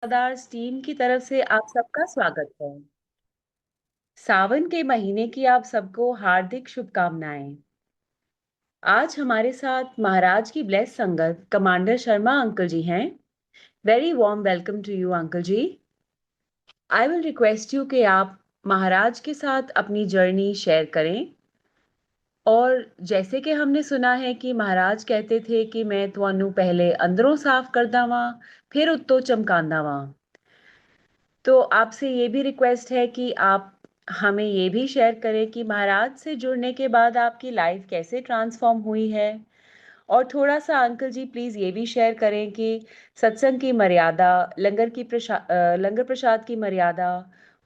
आदार्स team की तरफ से आप सबका स्वागत है। सावन के महीने की आप सबको हार्दिक शुभकामनाएं। आज हमारे साथ महाराज की ब्लेस संगत कमांडर शर्मा अंकल जी हैं। Very warm welcome to you uncle ji. I will request you कि आप महाराज के साथ अपनी जर्नी शेयर करें। और जैसे कि हमने सुना है कि महाराज कहते थे कि मैं ਤੁਹਾਨੂੰ पहले अंदरों साफ करदा वां फिर उत्तों चमकांदा वां। तो आपसे ये भी रिक्वेस्ट है कि आप हमें ये भी शेयर करें कि महाराज से जुड़ने के बाद आपकी लाइफ कैसे ट्रांसफॉर्म हुई है। और थोड़ा सा अंकल जी प्लीज़ ये भी शेयर करें कि सत्संग की मर्यादा, लंगर प्रसाद की मर्यादा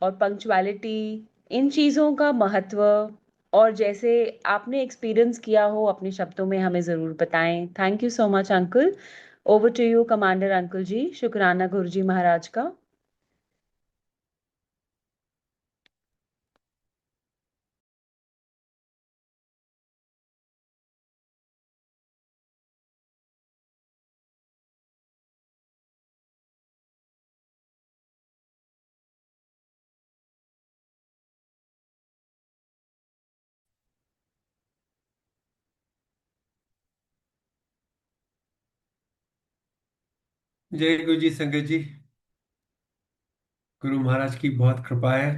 और पंक्चुअलिटी, इन चीज़ों का महत्व और जैसे आपने एक्सपीरियंस किया हो अपने शब्दों में हमें ज़रूर बताएं। Thank you so much uncle. Over to you commander uncle ji. शुक्राना गुरु जी महाराज का। जय गुरु जी संगत जी। गुरु महाराज की बहुत कृपा है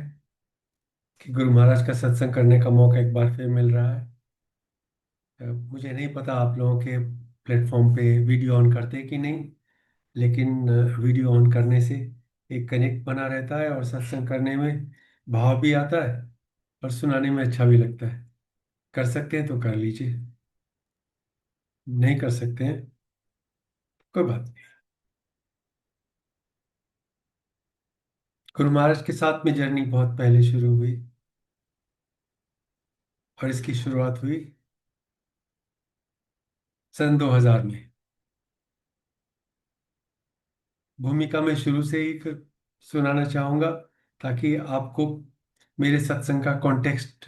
कि गुरु महाराज का सत्संग करने का मौका एक बार फिर मिल रहा है। मुझे नहीं पता आप लोगों के प्लेटफॉर्म पे वीडियो ऑन करते हैं कि नहीं, लेकिन वीडियो ऑन करने से एक कनेक्ट बना रहता है और सत्संग करने में भाव भी आता है और सुनाने में अच्छा भी लगता है। कर सकते हैं तो कर लीजिए, नहीं कर सकते हैं कोई बात नहीं। गुरु महाराज के साथ में जर्नी बहुत पहले शुरू हुई और इसकी शुरुआत हुई सन 2000 में। भूमिका में शुरू से ही सुनाना चाहूंगा ताकि आपको मेरे सत्संग का कॉन्टेक्स्ट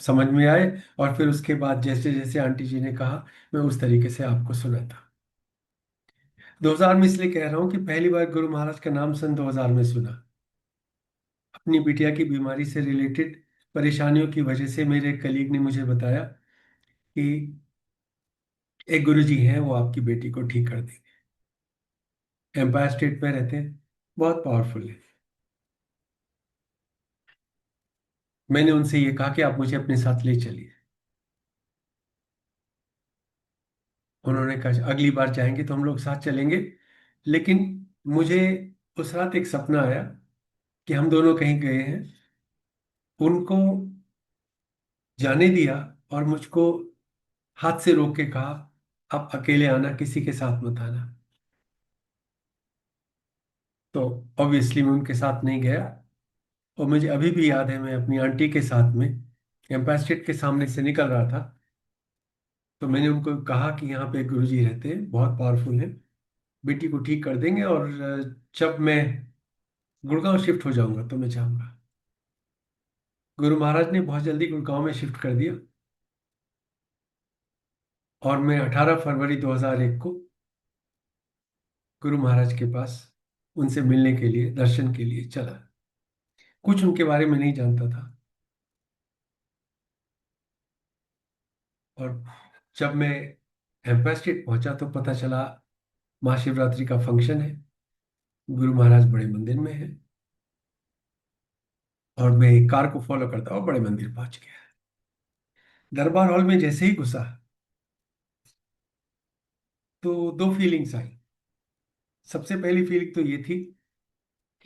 समझ में आए, और फिर उसके बाद जैसे जैसे आंटी जी ने कहा मैं उस तरीके से आपको सुनाता। 2000 में इसलिए कह रहा हूँ कि पहली बार गुरु महाराज का नाम सन 2000 में सुना। अपनी बिटिया की बीमारी से रिलेटेड परेशानियों की वजह से मेरे कलीग ने मुझे बताया कि एक गुरु जी हैं, वो आपकी बेटी को ठीक कर देंगे। एम्पायर स्टेट में रहते हैं, बहुत पावरफुल है। मैंने उनसे ये कहा कि आप मुझे अपने साथ ले चलिए। उन्होंने कहा अगली बार जाएंगे तो हम लोग साथ चलेंगे। लेकिन मुझे उस रात एक सपना आया कि हम दोनों कहीं गए हैं, उनको जाने दिया और मुझको हाथ से रोक के कहा आप अकेले आना, किसी के साथ मत आना। तो ऑब्वियसली मैं उनके साथ नहीं गया। और मुझे अभी भी याद है, मैं अपनी आंटी के साथ में एम्पायर स्टेट के सामने से निकल रहा था, तो मैंने उनको कहा कि यहाँ पे गुरुजी रहते हैं, बहुत पावरफुल हैं, बेटी को ठीक कर देंगे, और जब मैं गुड़गांव शिफ्ट हो जाऊंगा तो मैं जाऊंगा। गुरु महाराज ने बहुत जल्दी गुड़गांव में शिफ्ट कर दिया और मैं 18 फरवरी 2001 को गुरु महाराज के पास उनसे मिलने के लिए, दर्शन के लिए चला। कुछ उनके बारे में नहीं जानता था, और जब मैं एम्पायर स्टेट पहुंचा तो पता चला महाशिवरात्रि का फंक्शन है, गुरु महाराज बड़े मंदिर में है, और मैं एक कार को फॉलो करता हुआ बड़े मंदिर पहुंच गया। दरबार हॉल में जैसे ही घुसा तो दो फीलिंग्स आई। सबसे पहली फीलिंग तो ये थी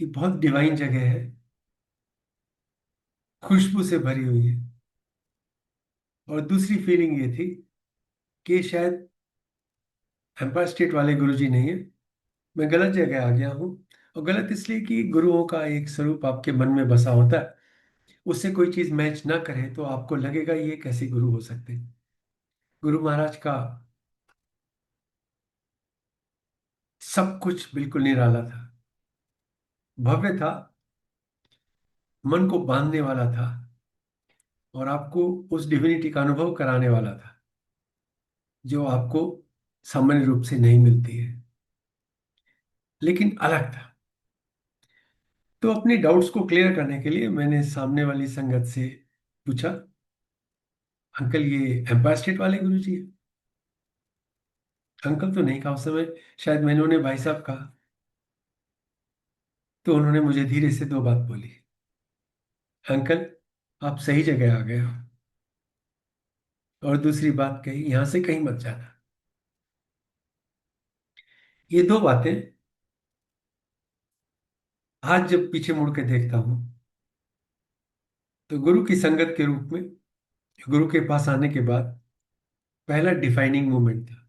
कि बहुत डिवाइन जगह है, खुशबू से भरी हुई है। और दूसरी फीलिंग ये थी कि शायद एम्पायर स्टेट वाले गुरुजी नहीं है, मैं गलत जगह आ गया हूँ। और गलत इसलिए कि गुरुओं का एक स्वरूप आपके मन में बसा होता है, उससे कोई चीज मैच ना करे तो आपको लगेगा ये कैसे गुरु हो सकते हैं। गुरु महाराज का सब कुछ बिल्कुल निराला था, भव्य था, मन को बांधने वाला था, और आपको उस डिविनिटी का अनुभव कराने वाला था जो आपको सामान्य रूप से नहीं मिलती है, लेकिन अलग था। तो अपनी डाउट्स को क्लियर करने के लिए मैंने सामने वाली संगत से पूछा, अंकल ये एम्पायर स्टेट वाले गुरु जी हैं? अंकल तो नहीं कहा उस समय, शायद मैंने उन्हें भाई साहब कहा। तो उन्होंने मुझे धीरे से दो बात बोली, अंकल आप सही जगह आ गए हो, और दूसरी बात कही, यहां से कहीं मत जाना। ये दो बातें आज जब पीछे मुड़ के देखता हूं तो गुरु की संगत के रूप में, गुरु के पास आने के बाद पहला डिफाइनिंग मोमेंट था।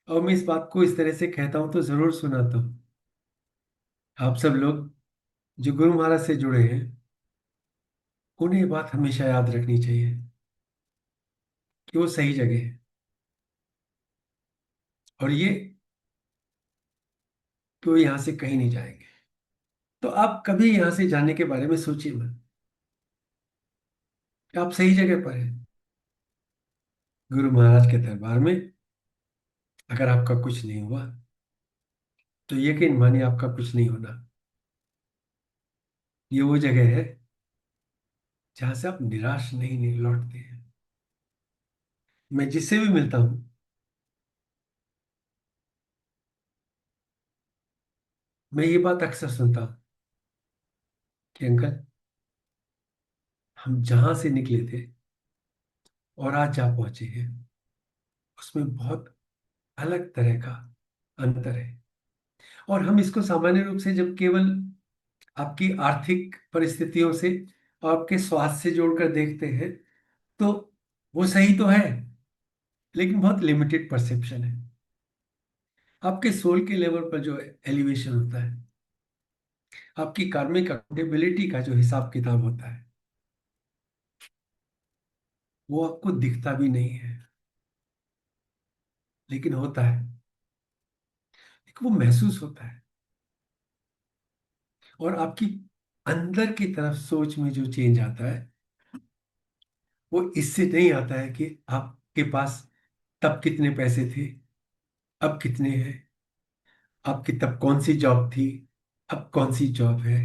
और मैं इस बात को इस तरह से कहता हूं तो जरूर सुनाता हूं। आप सब लोग जो गुरु महाराज से जुड़े हैं, उन्हें ये बात हमेशा याद रखनी चाहिए कि वो सही जगह है, और ये कि वो यहां से कहीं नहीं जाएंगे। तो आप कभी यहां से जाने के बारे में सोचिए मत, कि आप सही जगह पर हैं, गुरु महाराज के दरबार में। अगर आपका कुछ नहीं हुआ तो यकीन मानिए आपका कुछ नहीं होना। ये वो जगह है जहां से आप निराश नहीं लौटते हैं। मैं जिससे भी मिलता हूं, मैं ये बात अक्सर सुनता हूं कि अंकल हम जहां से निकले थे और आज जहाँ पहुंचे हैं, उसमें बहुत अलग तरह का अंतर है। और हम इसको सामान्य रूप से जब केवल आपकी आर्थिक परिस्थितियों से और आपके स्वास्थ्य से जोड़कर देखते हैं तो वो सही तो है, लेकिन बहुत लिमिटेड परसेप्शन है। आपके सोल के लेवल पर जो एलिवेशन होता है, आपकी कार्मिक अकाउंटेबिलिटी का जो हिसाब किताब होता है, वो आपको दिखता भी नहीं है, लेकिन होता है। एक वो महसूस होता है। और आपकी अंदर की तरफ सोच में जो चेंज आता है, वो इससे नहीं आता है कि आपके पास तब कितने पैसे थे, अब कितने हैं, आपकी तब कौन सी जॉब थी, अब कौन सी जॉब है,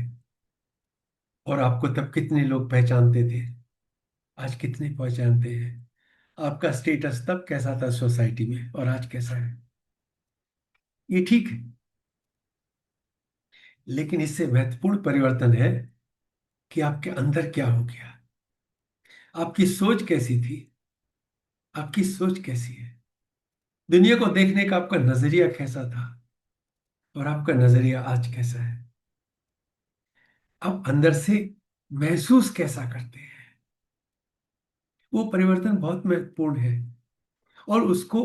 और आपको तब कितने लोग पहचानते थे, आज कितने पहचानते हैं, आपका स्टेटस तब कैसा था सोसाइटी में और आज कैसा है। ये ठीक है, लेकिन इससे महत्वपूर्ण परिवर्तन है कि आपके अंदर क्या हो गया, आपकी सोच कैसी थी, आपकी सोच कैसी है, दुनिया को देखने का आपका नजरिया कैसा था, और आपका नजरिया आज कैसा है। आप अंदर से महसूस कैसा करते हैं, वो परिवर्तन बहुत महत्वपूर्ण है। और उसको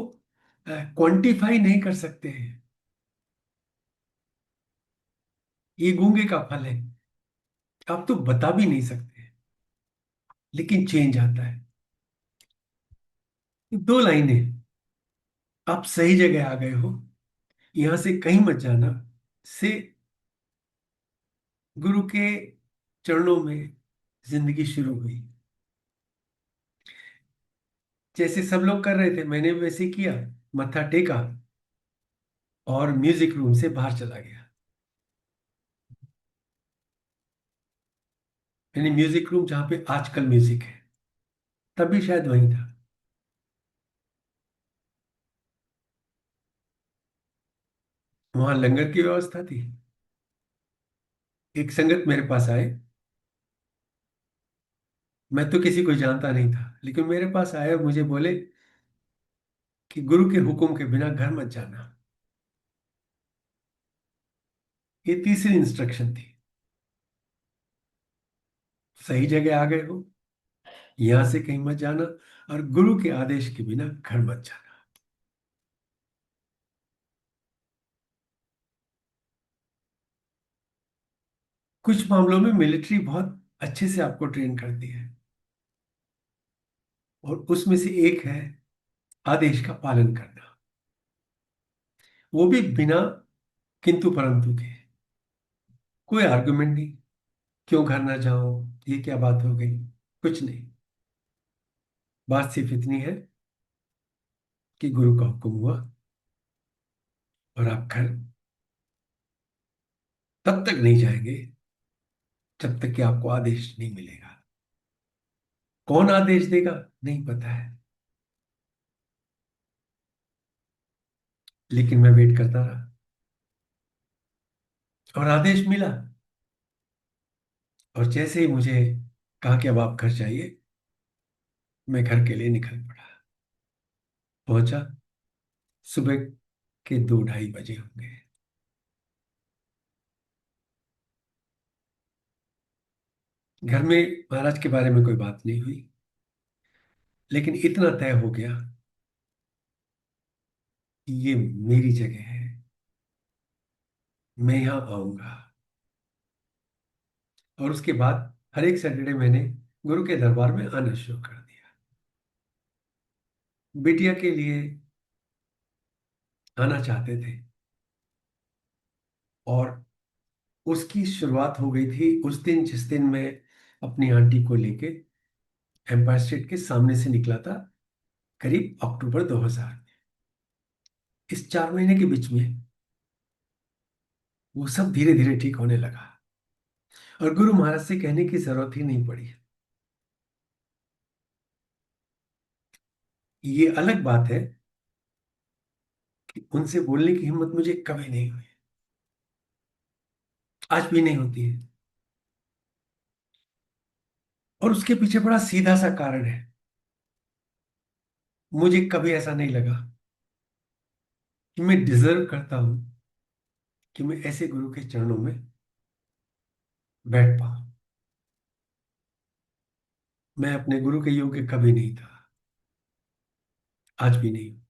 क्वांटिफाई नहीं कर सकते हैं, ये गूंगे का फल है। आप तो बता भी नहीं सकते, लेकिन चेंज आता है। दो लाइनें, आप सही जगह आ गए हो, यहां से कहीं मत जाना, से गुरु के चरणों में जिंदगी शुरू हुई। जैसे सब लोग कर रहे थे मैंने भी वैसे किया, मत्था टेका और म्यूजिक रूम से बाहर चला गया। यानी म्यूजिक रूम जहां पे आजकल म्यूजिक है, तभी शायद वहीं था। वहां लंगर की व्यवस्था थी। एक संगत मेरे पास आए, मैं तो किसी को जानता नहीं था, लेकिन मेरे पास आए और मुझे बोले कि गुरु के हुक्म के बिना घर मत जाना। ये तीसरी इंस्ट्रक्शन थी, सही जगह आ गए हो, यहां से कहीं मत जाना, और गुरु के आदेश के बिना घर मत जाना। कुछ मामलों में मिलिट्री बहुत अच्छे से आपको ट्रेन करती है, और उसमें से एक है आदेश का पालन करना, वो भी बिना किंतु परंतु के। कोई आर्गुमेंट नहीं, क्यों घर ना जाओ, ये क्या बात हो गई, कुछ नहीं। बात सिर्फ इतनी है कि गुरु का हुक्म हुआ और आप घर तब तक नहीं जाएंगे जब तक कि आपको आदेश नहीं मिलेगा। कौन आदेश देगा नहीं पता है, लेकिन मैं वेट करता रहा और आदेश मिला। और जैसे ही मुझे कहा कि अब आप घर जाइए, मैं घर के लिए निकल पड़ा। पहुंचा, सुबह के 2-2:30 बजे होंगे। घर में महाराज के बारे में कोई बात नहीं हुई, लेकिन इतना तय हो गया कि ये मेरी जगह है, मैं यहां आऊंगा। और उसके बाद हर एक सैटरडे मैंने गुरु के दरबार में आना शुरू कर दिया। बिटिया के लिए आना चाहते थे, और उसकी शुरुआत हो गई थी उस दिन जिस दिन मैं अपनी आंटी को लेके एम्पायर स्टेट के सामने से निकला था, करीब अक्टूबर 2000। इस 4 महीने के बीच में वो सब धीरे धीरे ठीक होने लगा, और गुरु महाराज से कहने की जरूरत ही नहीं पड़ी। ये अलग बात है कि उनसे बोलने की हिम्मत मुझे कभी नहीं हुई, आज भी नहीं होती है। और उसके पीछे बड़ा सीधा सा कारण है। मुझे कभी ऐसा नहीं लगा कि मैं डिजर्व करता हूं कि मैं ऐसे गुरु के चरणों में बैठ पाऊं। मैं अपने गुरु के योग्य कभी नहीं था, आज भी नहीं हूं।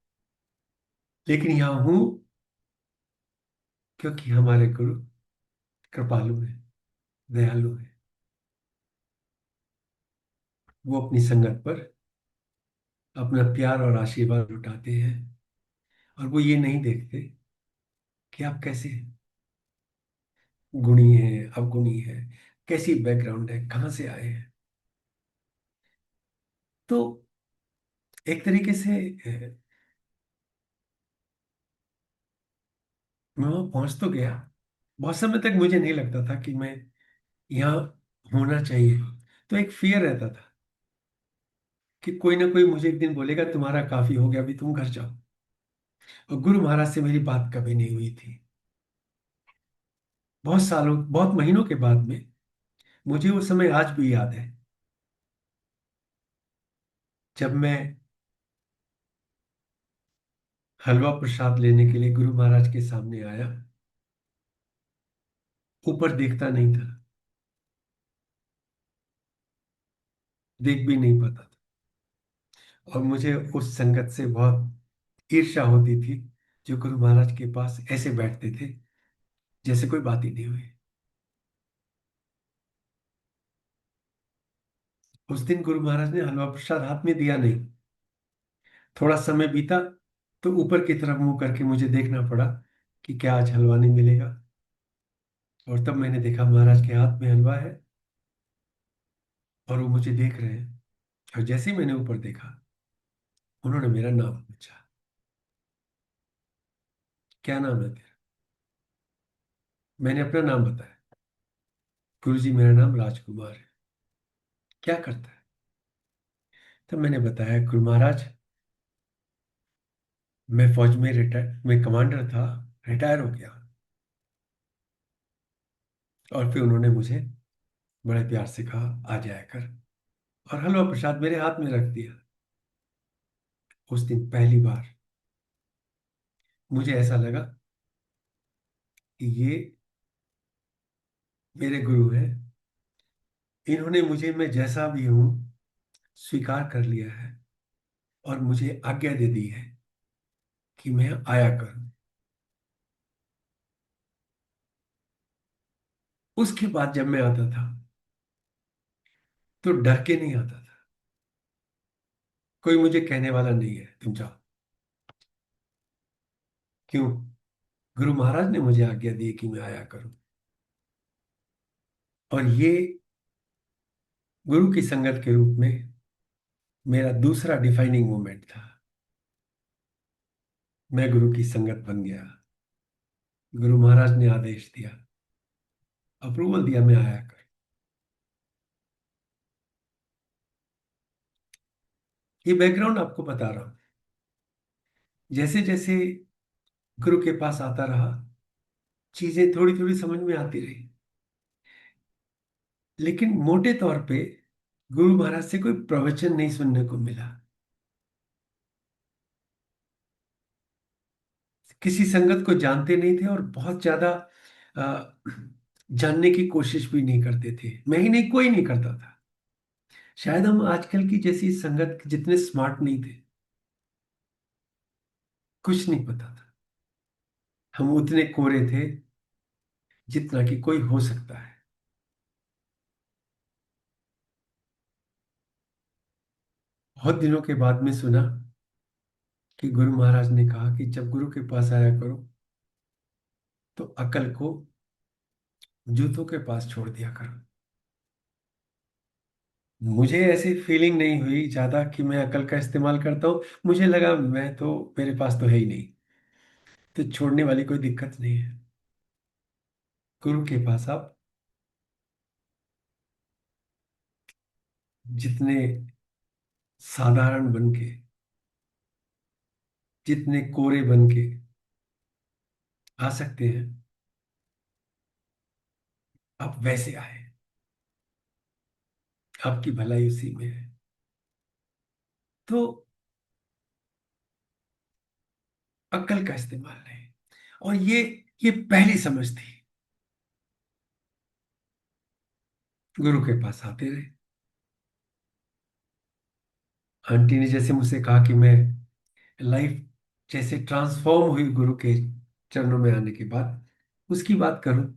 लेकिन यहां हूं क्योंकि हमारे गुरु कृपालु है, दयालु है। वो अपनी संगत पर अपना प्यार और आशीर्वाद लुटाते हैं, और वो ये नहीं देखते कि आप कैसे गुणी हैं, अवगुणी है, कैसी बैकग्राउंड है, कहाँ से आए हैं। तो एक तरीके से मैं वहां पहुंच तो गया। बहुत समय तक मुझे नहीं लगता था कि मैं यहाँ होना चाहिए। तो एक फियर रहता था कि कोई ना कोई मुझे एक दिन बोलेगा तुम्हारा काफी हो गया, अभी तुम घर जाओ। और गुरु महाराज से मेरी बात कभी नहीं हुई थी। बहुत सालों, बहुत महीनों के बाद में मुझे वो समय आज भी याद है, जब मैं हलवा प्रसाद लेने के लिए गुरु महाराज के सामने आया। ऊपर देखता नहीं था, देख भी नहीं पाता था, और मुझे उस संगत से बहुत ईर्ष्या होती थी जो गुरु महाराज के पास ऐसे बैठते थे जैसे कोई बात ही नहीं हुई। उस दिन गुरु महाराज ने हलवा प्रसाद हाथ में दिया नहीं। थोड़ा समय बीता तो ऊपर की तरफ मुंह करके मुझे देखना पड़ा कि क्या आज हलवा नहीं मिलेगा। और तब मैंने देखा महाराज के हाथ में हलवा है, और वो मुझे देख रहे हैं। और जैसे ही मैंने ऊपर देखा, उन्होंने मेरा नाम पूछा, क्या नाम है तेरा? मैंने अपना नाम बताया, गुरु जी मेरा नाम राजकुमार है। क्या करता है? तब मैंने बताया, गुरु महाराज मैं फौज में रिटायर, मैं कमांडर था, रिटायर हो गया। और फिर उन्होंने मुझे बड़े प्यार से कहा आ जाया कर, और हलवा प्रसाद मेरे हाथ में रख दिया। उस दिन पहली बार मुझे ऐसा लगा कि ये मेरे गुरु हैं। इन्होंने मुझे, मैं जैसा भी हूं, स्वीकार कर लिया है, और मुझे आज्ञा दे दी है कि मैं आया करूं। उसके बाद जब मैं आता था तो डर के नहीं आता था। कोई मुझे कहने वाला नहीं है तुम जाओ। क्यों? गुरु महाराज ने मुझे आज्ञा दी कि मैं आया करूं। और ये गुरु की संगत के रूप में मेरा दूसरा डिफाइनिंग मोमेंट था। मैं गुरु की संगत बन गया। गुरु महाराज ने आदेश दिया, अप्रूवल दिया मैं आया कर। ये बैकग्राउंड आपको बता रहा हूं। जैसे जैसे गुरु के पास आता रहा, चीजें थोड़ी थोड़ी समझ में आती रही, लेकिन मोटे तौर पे गुरु महाराज से कोई प्रवचन नहीं सुनने को मिला। किसी संगत को जानते नहीं थे और बहुत ज्यादा अ, जानने की कोशिश भी नहीं करते थे। मैं ही नहीं, कोई नहीं करता था। शायद हम आजकल की जैसी संगत जितने स्मार्ट नहीं थे, कुछ नहीं पता था। हम उतने कोरे थे जितना कि कोई हो सकता है। बहुत दिनों के बाद में सुना कि गुरु महाराज ने कहा कि जब गुरु के पास आया करो तो अकल को जूतों के पास छोड़ दिया करो। मुझे ऐसी फीलिंग नहीं हुई ज्यादा कि मैं अकल का इस्तेमाल करता हूँ। मुझे लगा मैं तो, मेरे पास तो है ही नहीं, तो छोड़ने वाली कोई दिक्कत नहीं है। गुरु के पास आप जितने साधारण बन के, जितने कोरे बन के आ सकते हैं, आप वैसे आए। आपकी भलाई उसी में है। तो अक्ल का इस्तेमाल नहीं। और ये पहली समझ थी। गुरु के पास आते रहे। आंटी ने जैसे मुझसे कहा कि मैं लाइफ जैसे ट्रांसफॉर्म हुई गुरु के चरणों में आने के बाद, उसकी बात करूं,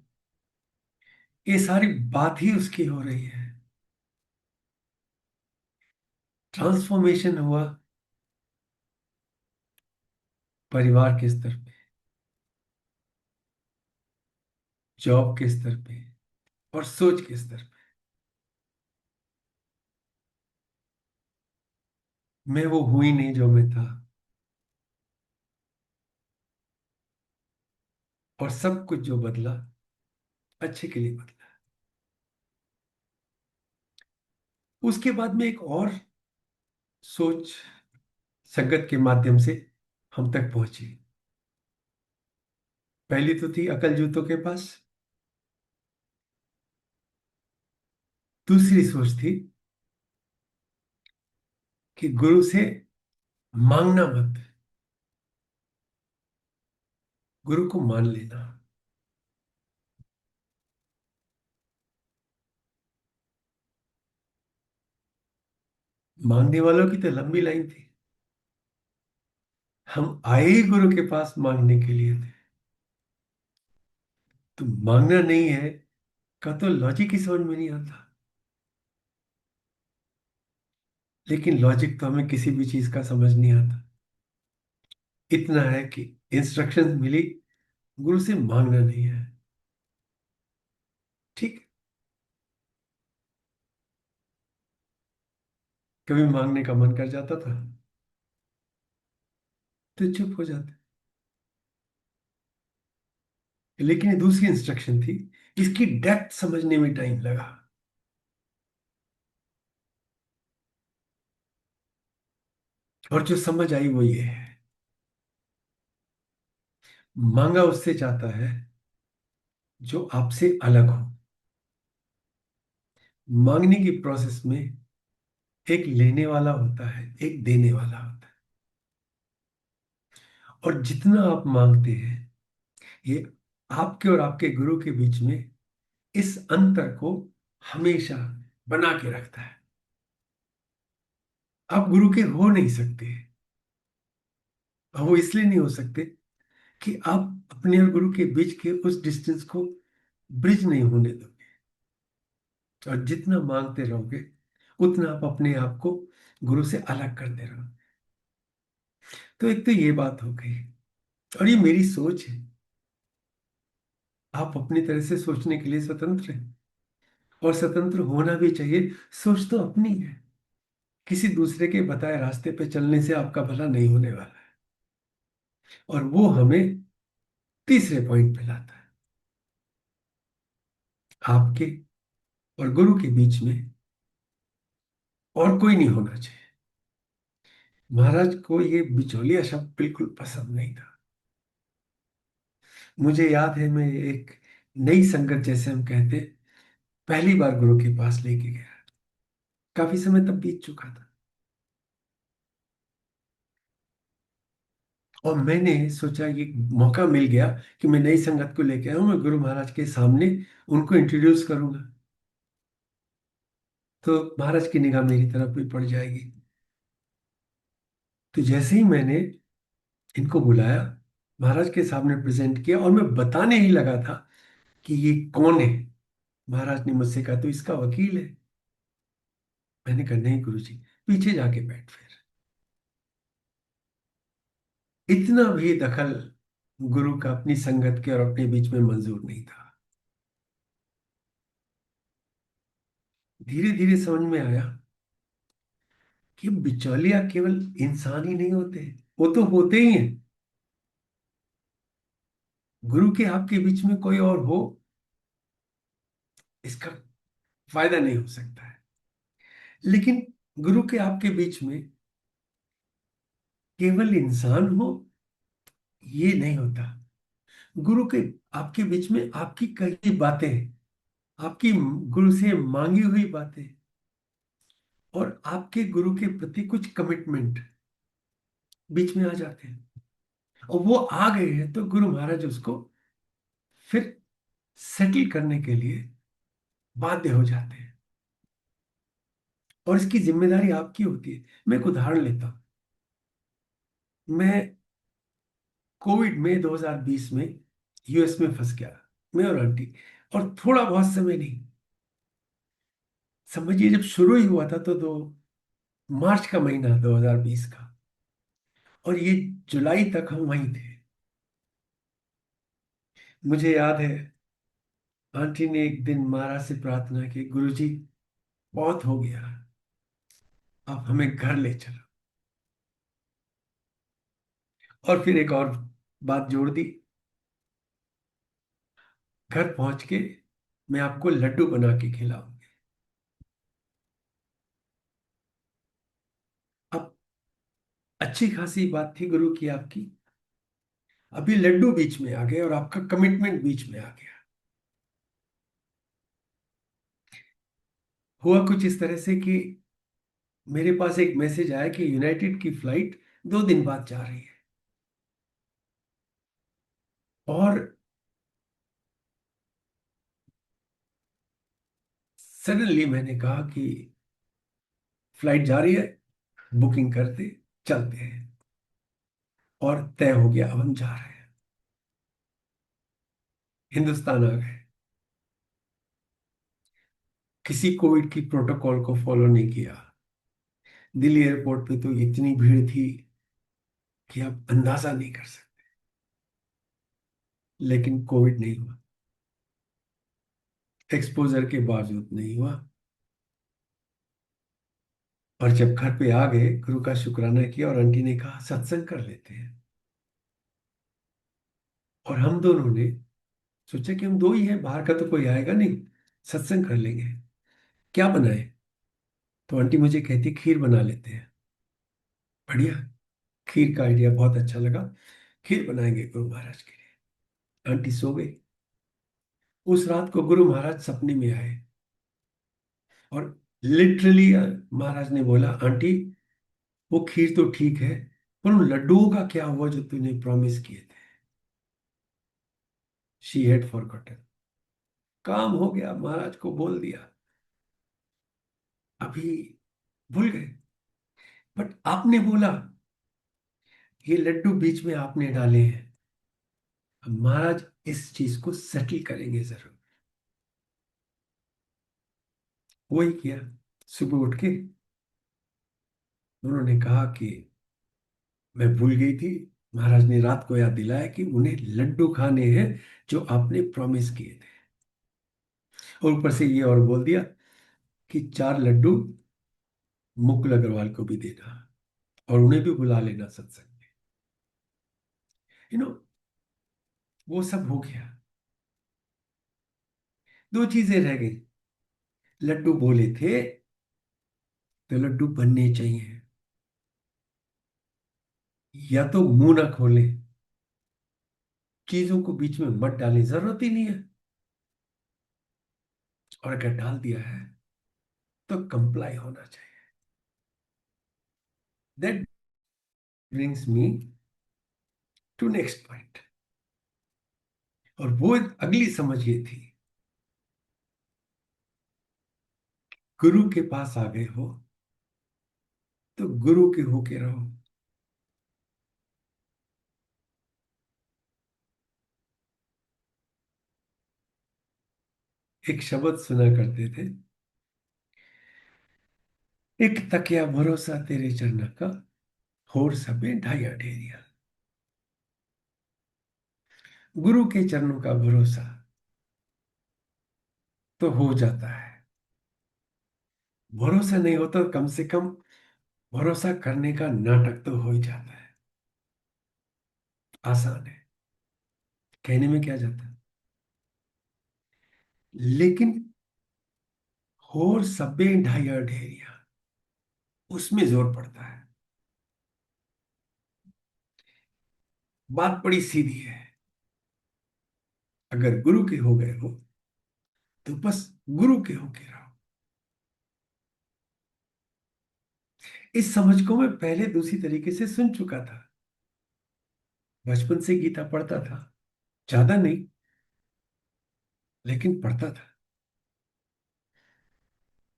ये सारी बात ही उसकी हो रही है। ट्रांसफॉर्मेशन हुआ परिवार के स्तर पे, जॉब के स्तर पे, और सोच के स्तर पे। मैं वो हुई नहीं जो मैं था, और सब कुछ जो बदला अच्छे के लिए बदला। उसके बाद में एक और सोच संगत के माध्यम से हम तक पहुंची। पहली तो थी अकल जूतों के पास। दूसरी सोच थी कि गुरु से मांगना मत, गुरु को मान लेना। मांगने वालों की तो लंबी लाइन थी। हम आए ही गुरु के पास मांगने के लिए थे। तो मांगना नहीं है का तो लॉजिक ही समझ में नहीं आता। लेकिन लॉजिक तो हमें किसी भी चीज का समझ नहीं आता। इतना है कि इंस्ट्रक्शन मिली, गुरु से मांगना नहीं है। ठीक। कभी मांगने का मन कर जाता था तो चुप हो जाते। लेकिन ये दूसरी इंस्ट्रक्शन थी, इसकी डेप्थ समझने में टाइम लगा। और जो समझ आई वो ये है, मांगा उससे जाता है जो आपसे अलग हो। मांगने की प्रोसेस में एक लेने वाला होता है, एक देने वाला होता है। और जितना आप मांगते हैं, ये आपके और आपके गुरु के बीच में इस अंतर को हमेशा बना के रखता है। आप गुरु के हो नहीं सकते। और वो इसलिए नहीं हो सकते कि आप अपने और गुरु के बीच के उस डिस्टेंस को ब्रिज नहीं होने दोगे। और जितना मांगते रहोगे उतना आप अपने आप को गुरु से अलग करते रहोगे। तो एक तो ये बात हो गई। और ये मेरी सोच है। आप अपनी तरह से सोचने के लिए स्वतंत्र हैं, और स्वतंत्र होना भी चाहिए। सोच तो अपनी है। किसी दूसरे के बताए रास्ते पे चलने से आपका भला नहीं होने वाला है। और वो हमें तीसरे पॉइंट पे लाता है। आपके और गुरु के बीच में और कोई नहीं होना चाहिए। महाराज को ये बिचौलिया शब्द बिल्कुल पसंद नहीं था। मुझे याद है, मैं एक नई संगत जैसे हम कहते हैं, पहली बार गुरु के पास लेके गया। काफी समय तब बीत चुका था, और मैंने सोचा ये मौका मिल गया कि मैं नई संगत को लेके आऊं, मैं गुरु महाराज के सामने उनको इंट्रोड्यूस करूंगा, तो महाराज की निगाह मेरी तरफ भी पड़ जाएगी। तो जैसे ही मैंने इनको बुलाया, महाराज के सामने प्रेजेंट किया, और मैं बताने ही लगा था कि ये कौन है, महाराज ने मुझसे कहा तो इसका वकील है। मैंने कहा नहीं गुरुजी, पीछे जाके बैठ। फिर इतना भी दखल गुरु का अपनी संगत के और अपने बीच में मंजूर नहीं था। धीरे धीरे समझ में आया कि बिचौलिया केवल इंसान ही नहीं होते, वो तो होते ही हैं। गुरु के आपके बीच में कोई और हो, इसका फायदा नहीं हो सकता है। लेकिन गुरु के आपके बीच में केवल इंसान हो, ये नहीं होता। गुरु के आपके बीच में आपकी कई बातें, आपकी गुरु से मांगी हुई बातें, और आपके गुरु के प्रति कुछ कमिटमेंट बीच में आ जाते हैं, और वो आ गए हैं तो गुरु महाराज उसको फिर सेटल करने के लिए बाध्य हो जाते हैं, और इसकी जिम्मेदारी आपकी होती है। मैं एक उदाहरण लेता हूं। मैं कोविड में 2020 में यूएस में फंस गया, मैं और आंटी, और थोड़ा बहुत समय नहीं, समझिए जब शुरू ही हुआ था तो मार्च का महीना 2020 का, और ये जुलाई तक हम वहीं थे। मुझे याद है, आंटी ने एक दिन महाराज से प्रार्थना की, गुरुजी बहुत हो गया, आप हमें घर ले चलो। और फिर एक और बात जोड़ दी, घर पहुंच के मैं आपको लड्डू बना के खिलाऊंगी। अब अच्छी खासी बात थी गुरु की आपकी, अभी लड्डू बीच में आ गए और आपका कमिटमेंट बीच में आ गया। हुआ कुछ इस तरह से कि मेरे पास एक मैसेज आया कि यूनाइटेड की फ्लाइट 2 दिन बाद जा रही है, और सडनली मैंने कहा कि फ्लाइट जा रही है, बुकिंग करते, चलते हैं। और तय हो गया, अब हम जा रहे हैं, हिंदुस्तान आ गए। किसी कोविड की प्रोटोकॉल को फॉलो नहीं किया। दिल्ली एयरपोर्ट पे तो इतनी भीड़ थी कि आप अंदाजा नहीं कर सकते। लेकिन कोविड नहीं हुआ, एक्सपोजर के बावजूद नहीं हुआ। और जब घर पे आ गए, गुरु का शुक्राना किया, और आंटी ने कहा सत्संग कर लेते हैं। और हम दोनों ने सोचा कि हम दो ही हैं, बाहर का तो कोई आएगा नहीं, सत्संग कर लेंगे। क्या बनाए? तो आंटी मुझे कहती खीर बना लेते हैं। बढ़िया, खीर का आइडिया बहुत अच्छा लगा। खीर बनाएंगे गुरु महाराज के लिए। आंटी सो गई। उस रात को गुरु महाराज सपने में आए, और लिटरली महाराज ने बोला, आंटी वो खीर तो ठीक है, पर उन लड्डुओं का क्या हुआ जो तूने प्रॉमिस किए थे? She had forgotten. काम हो गया, महाराज को बोल दिया, अभी भूल गए। बट आपने बोला, ये लड्डू बीच में आपने डाले हैं, अब महाराज इस चीज को सेटल करेंगे जरूर। वही किया। सुबह उठ के उन्होंने कहा कि मैं भूल गई थी, महाराज ने रात को याद दिलाया कि उन्हें लड्डू खाने हैं जो आपने प्रॉमिस किए थे। और ऊपर से ये और बोल दिया कि 4 लड्डू मुकुल अग्रवाल को भी देना, और उन्हें भी बुला लेना सत्संग में। यू नो वो सब हो गया। दो चीजें रह गई। लड्डू बोले थे तो लड्डू बनने चाहिए, या तो मुंह ना खोले, चीजों को बीच में मत डालें, जरूरत ही नहीं है। और अगर डाल दिया है तो कंप्लाई होना चाहिए। That brings me to next point. और वो अगली समझ ये थी, गुरु के पास आ गए हो तो गुरु के होके रहो। एक शब्द सुना करते थे, एक तकिया भरोसा तेरे चरण का, होर सबे ढाया ढेरिया। गुरु के चरणों का भरोसा तो हो जाता है, भरोसा नहीं होता तो कम से कम भरोसा करने का नाटक तो हो ही जाता है। आसान है, कहने में क्या जाता है। लेकिन होर सबे ढाया ढेरिया, उसमें जोर पड़ता है। बात बड़ी सीधी है, अगर गुरु के हो गए हो तो बस गुरु के होके रहो। इस समझ को मैं पहले दूसरी तरीके से सुन चुका था। बचपन से गीता पढ़ता था, ज्यादा नहीं, लेकिन पढ़ता था।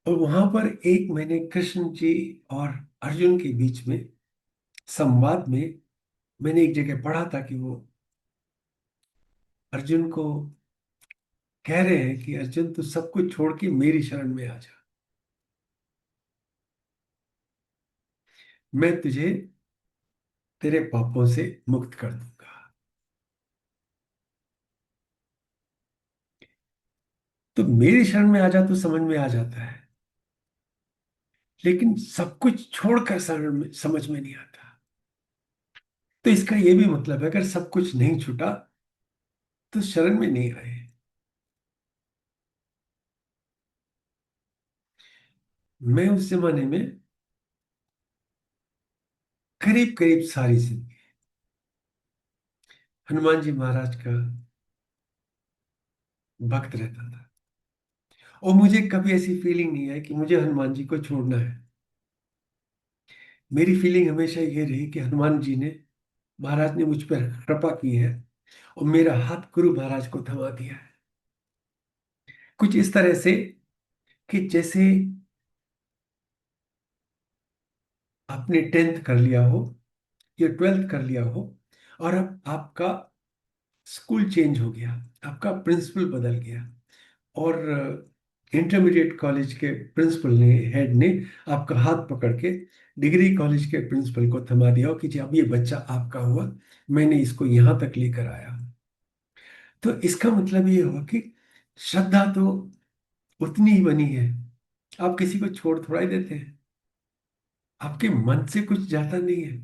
और वहां पर एक मैंने कृष्ण जी और अर्जुन के बीच में संवाद में मैंने एक जगह पढ़ा था कि वो अर्जुन को कह रहे हैं कि अर्जुन तू सब कुछ छोड़ के मेरी शरण में आ जा, मैं तुझे तेरे पापों से मुक्त कर दूंगा। तो मेरी शरण में आ जा तो समझ में आ जाता है, लेकिन सब कुछ छोड़कर शरण में समझ में नहीं आता। तो इसका यह भी मतलब है, अगर सब कुछ नहीं छूटा तो शरण में नहीं आए। मैं उस जमाने में करीब करीब सारी जिंदगी हनुमान जी महाराज का भक्त रहता था, और मुझे कभी ऐसी फीलिंग नहीं है कि मुझे हनुमान जी को छोड़ना है। मेरी फीलिंग हमेशा ये रही कि हनुमान जी ने, महाराज ने मुझ पर कृपा की है और मेरा हाथ गुरु महाराज को थमा दिया है। कुछ इस तरह से कि जैसे आपने 10th कर लिया हो या 12th कर लिया हो, और अब आपका स्कूल चेंज हो गया, आपका प्रिंसिपल बदल गया, और इंटरमीडिएट कॉलेज के प्रिंसिपल ने, हेड ने आपका हाथ पकड़ के डिग्री कॉलेज के प्रिंसिपल को थमा दिया हो कि जी अब ये बच्चा आपका हुआ, मैंने इसको यहाँ तक लेकर आया। तो इसका मतलब ये हुआ कि श्रद्धा तो उतनी ही बनी है। आप किसी को छोड़ थोड़ा ही देते हैं, आपके मन से कुछ जाता नहीं है,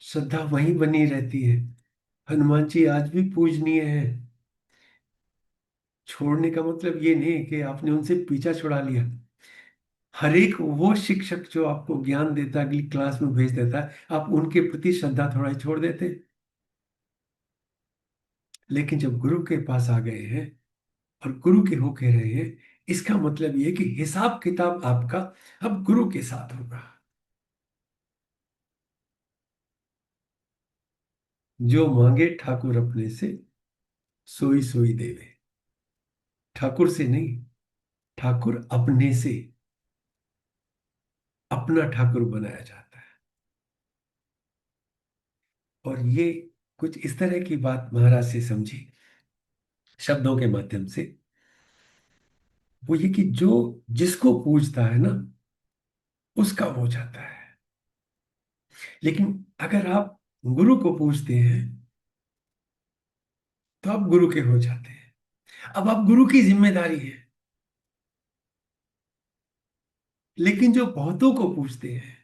श्रद्धा वहीं बनी रहती है। हनुमान जी आज भी पूजनीय है। छोड़ने का मतलब ये नहीं है कि आपने उनसे पीछा छुड़ा लिया। हर एक वो शिक्षक जो आपको ज्ञान देता है, अगली क्लास में भेज देता है, आप उनके प्रति श्रद्धा थोड़ा ही छोड़ देते। लेकिन जब गुरु के पास आ गए हैं और गुरु के होके रहे हैं, इसका मतलब ये है कि हिसाब किताब आपका अब गुरु के साथ होगा। जो मांगे ठाकुर अपने से, सोई सोई देवे। ठाकुर से नहीं, ठाकुर अपने से अपना ठाकुर बनाया जाता है। और ये कुछ इस तरह की बात महाराज से समझी शब्दों के माध्यम से, वो ये कि जो जिसको पूजता है ना, उसका हो जाता है। लेकिन अगर आप गुरु को पूजते हैं तो आप गुरु के हो जाते हैं। अब आप गुरु की जिम्मेदारी है। लेकिन जो बहुतों को पूजते हैं,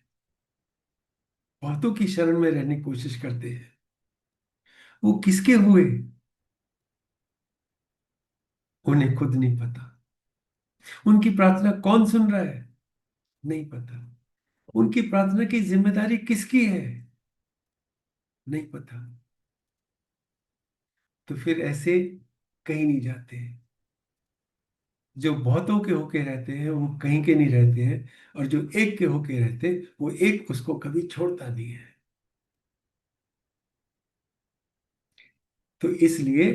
बहुतों की शरण में रहने की कोशिश करते हैं, वो किसके हुए? उन्हें खुद नहीं पता। उनकी प्रार्थना कौन सुन रहा है, नहीं पता। उनकी प्रार्थना की जिम्मेदारी किसकी है, नहीं पता। तो फिर ऐसे कहीं नहीं जाते हैं। जो बहुतों के होके रहते हैं वो कहीं के नहीं रहते हैं, और जो एक के होके रहते हैं वो एक उसको कभी छोड़ता नहीं है। तो इसलिए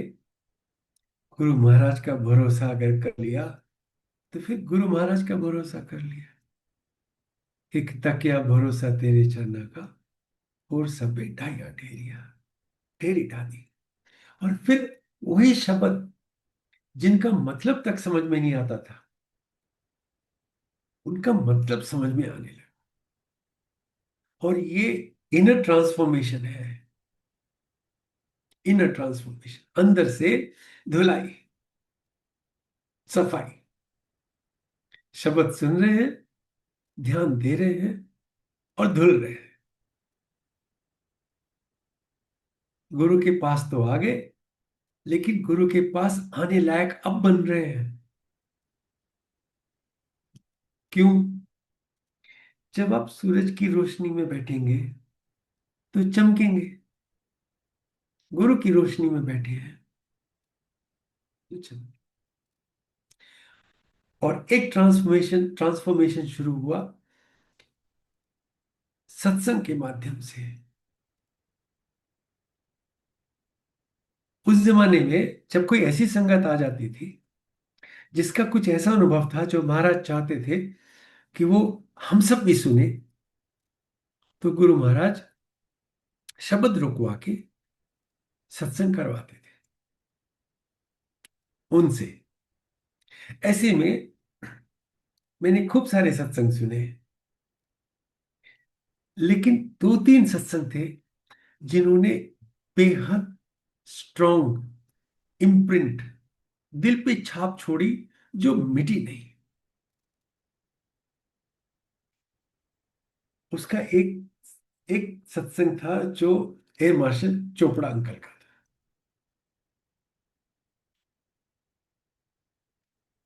गुरु महाराज का भरोसा अगर कर लिया तो फिर गुरु महाराज का भरोसा कर लिया। एक तकिया भरोसा तेरे चरना का, और सब ढाइया ढेरिया, ढेरी ढा दी। और फिर वही शब्द जिनका मतलब तक समझ में नहीं आता था, उनका मतलब समझ में आने लगा। और ये इनर ट्रांसफॉर्मेशन है। इनर ट्रांसफॉर्मेशन, अंदर से धुलाई, सफाई। शब्द सुन रहे हैं, ध्यान दे रहे हैं, और धुल रहे हैं। गुरु के पास तो आ गए, लेकिन गुरु के पास आने लायक अब बन रहे हैं। क्यों? जब आप सूरज की रोशनी में बैठेंगे तो चमकेंगे। गुरु की रोशनी में बैठे हैं तो चमकेंगे। और एक ट्रांसफॉर्मेशन ट्रांसफॉर्मेशन शुरू हुआ सत्संग के माध्यम से। उस जमाने में जब कोई ऐसी संगत आ जाती थी जिसका कुछ ऐसा अनुभव था जो महाराज चाहते थे कि वो हम सब भी सुने, तो गुरु महाराज शब्द रुकवा के सत्संग करवाते थे उनसे। ऐसे में मैंने खूब सारे सत्संग सुने, लेकिन दो तीन सत्संग थे जिन्होंने बेहद स्ट्रॉन्ग इम्प्रिंट, दिल पे छाप छोड़ी, जो मिटी नहीं। उसका एक एक सत्संग था जो एयर मार्शल चोपड़ा अंकल का था।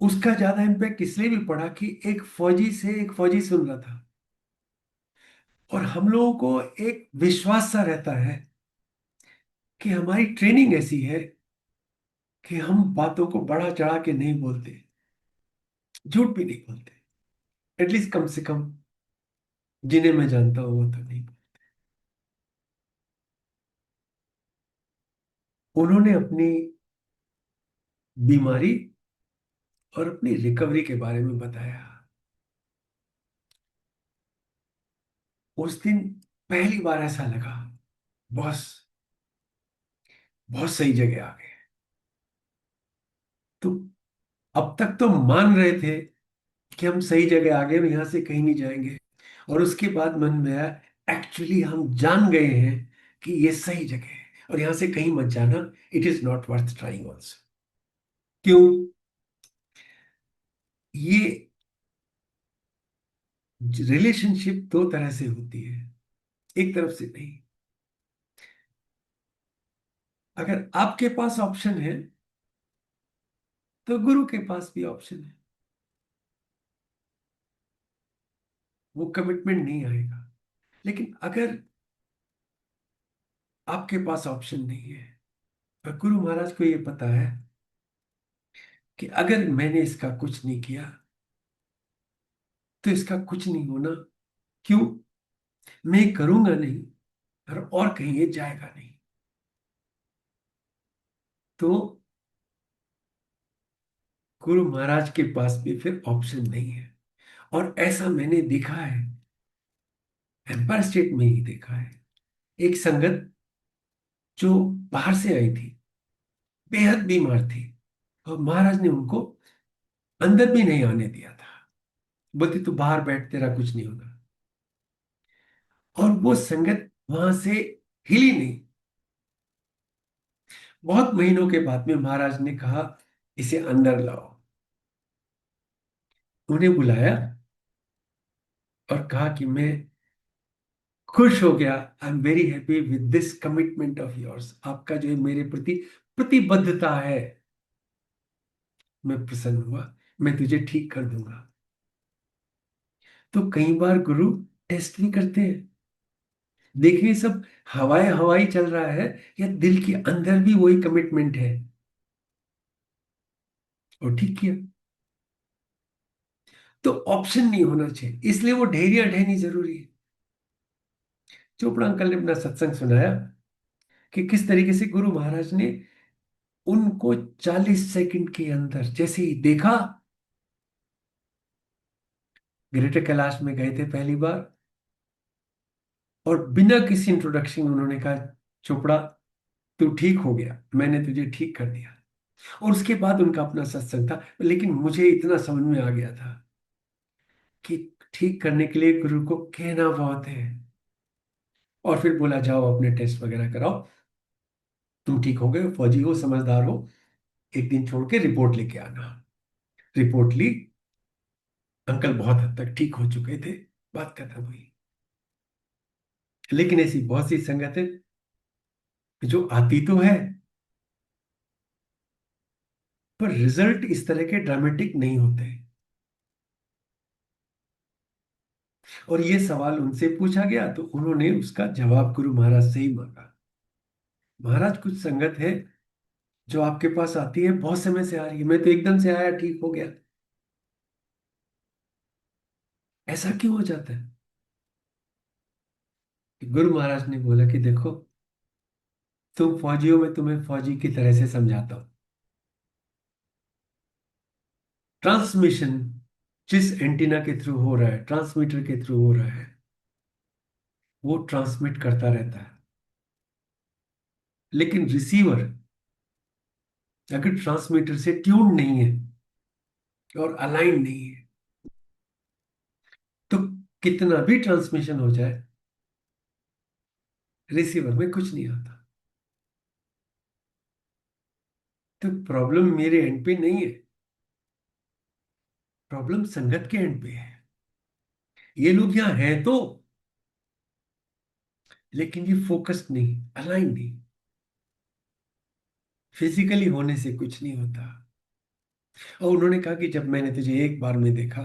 उसका ज्यादा इम्पैक्ट इसलिए भी पड़ा कि एक फौजी से एक फौजी सुन रहा था, और हम लोगों को एक विश्वास सा रहता है कि हमारी ट्रेनिंग ऐसी है कि हम बातों को बढ़ा चढ़ा के नहीं बोलते, झूठ भी नहीं बोलते। एटलीस्ट कम से कम जिन्हें मैं जानता हूं वो तो नहीं। उन्होंने अपनी बीमारी और अपनी रिकवरी के बारे में बताया। उस दिन पहली बार ऐसा लगा, बस बहुत सही जगह आ गए। तो अब तक तो मान रहे थे कि हम सही जगह आ गए, यहां से कहीं नहीं जाएंगे। और उसके बाद मन में आया, एक्चुअली हम जान गए हैं कि ये सही जगह है, और यहां से कहीं मत जाना। It is not worth trying also. क्यों? ये रिलेशनशिप दो तरह से होती है, एक तरफ से नहीं। अगर आपके पास ऑप्शन है तो गुरु के पास भी ऑप्शन है। वो कमिटमेंट नहीं आएगा। लेकिन अगर आपके पास ऑप्शन नहीं है, और गुरु महाराज को ये पता है कि अगर मैंने इसका कुछ नहीं किया तो इसका कुछ नहीं होना। क्यों? मैं करूंगा नहीं, और कहीं ये जाएगा नहीं। तो गुरु महाराज के पास भी फिर ऑप्शन नहीं है। और ऐसा मैंने देखा है, एम्पायर स्टेट में ही देखा है। एक संगत जो बाहर से आई थी, बेहद बीमार थी, और महाराज ने उनको अंदर भी नहीं आने दिया था। बोलती तू बाहर बैठ, तेरा कुछ नहीं होगा। और वो संगत वहां से हिली नहीं। बहुत महीनों के बाद में महाराज ने कहा, इसे अंदर लाओ। उन्हें बुलाया और कहा कि मैं खुश हो गया, I am very happy with this commitment of yours. आपका जो है मेरे प्रति प्रतिबद्धता है, मैं प्रसन्न हुआ, मैं तुझे ठीक कर दूंगा। तो कई बार गुरु टेस्ट भी करते हैं। देखिए सब हवाई हवाई चल रहा है या दिल के अंदर भी वही कमिटमेंट है। और ठीक किया। तो ऑप्शन नहीं होना चाहिए, इसलिए वो ढेरियां ढहनी जरूरी है। चोपड़ा अंकल ने अपना सत्संग सुनाया कि किस तरीके से गुरु महाराज ने उनको 40 सेकंड के अंदर जैसे ही देखा, ग्रेटर कैलाश में गए थे पहली बार, और बिना किसी इंट्रोडक्शन उन्होंने कहा, चोपड़ा तू ठीक हो गया, मैंने तुझे ठीक कर दिया। और उसके बाद उनका अपना सत्संग था। लेकिन मुझे इतना समझ में आ गया था कि ठीक करने के लिए गुरु को कहना बहुत है। और फिर बोला जाओ अपने टेस्ट वगैरह कराओ, तुम ठीक हो गए, फौजी हो, समझदार हो, एक दिन छोड़ के रिपोर्ट लेके आना। रिपोर्ट ली, अंकल बहुत हद तक ठीक हो चुके थे, बात खत्म हुई। लेकिन ऐसी बहुत सी संगत है जो आती तो है, पर रिजल्ट इस तरह के ड्रामेटिक नहीं होते। और ये सवाल उनसे पूछा गया तो उन्होंने उसका जवाब गुरु महाराज से ही मांगा। महाराज कुछ संगत है जो आपके पास आती है, बहुत समय से आ रही है, मैं तो एकदम से आया ठीक हो गया, ऐसा क्यों हो जाता है? गुरु महाराज ने बोला कि देखो, तुम फौजी हो, मैं तुम्हें फौजी की तरह से समझाता हूं। ट्रांसमिशन जिस एंटीना के थ्रू हो रहा है, ट्रांसमीटर के थ्रू हो रहा है, वो ट्रांसमिट करता रहता है। लेकिन रिसीवर अगर ट्रांसमीटर से ट्यून नहीं है और अलाइन नहीं है, तो कितना भी ट्रांसमिशन हो जाए, रिसीवर में कुछ नहीं आता। तो प्रॉब्लम मेरे एंड पे नहीं है, प्रॉब्लम संगत के एंड पे है। ये लोग यहाँ हैं तो, लेकिन ये फोकस्ड नहीं, अलाइन नहीं। फिजिकली होने से कुछ नहीं होता। और उन्होंने कहा कि जब मैंने तुझे एक बार में देखा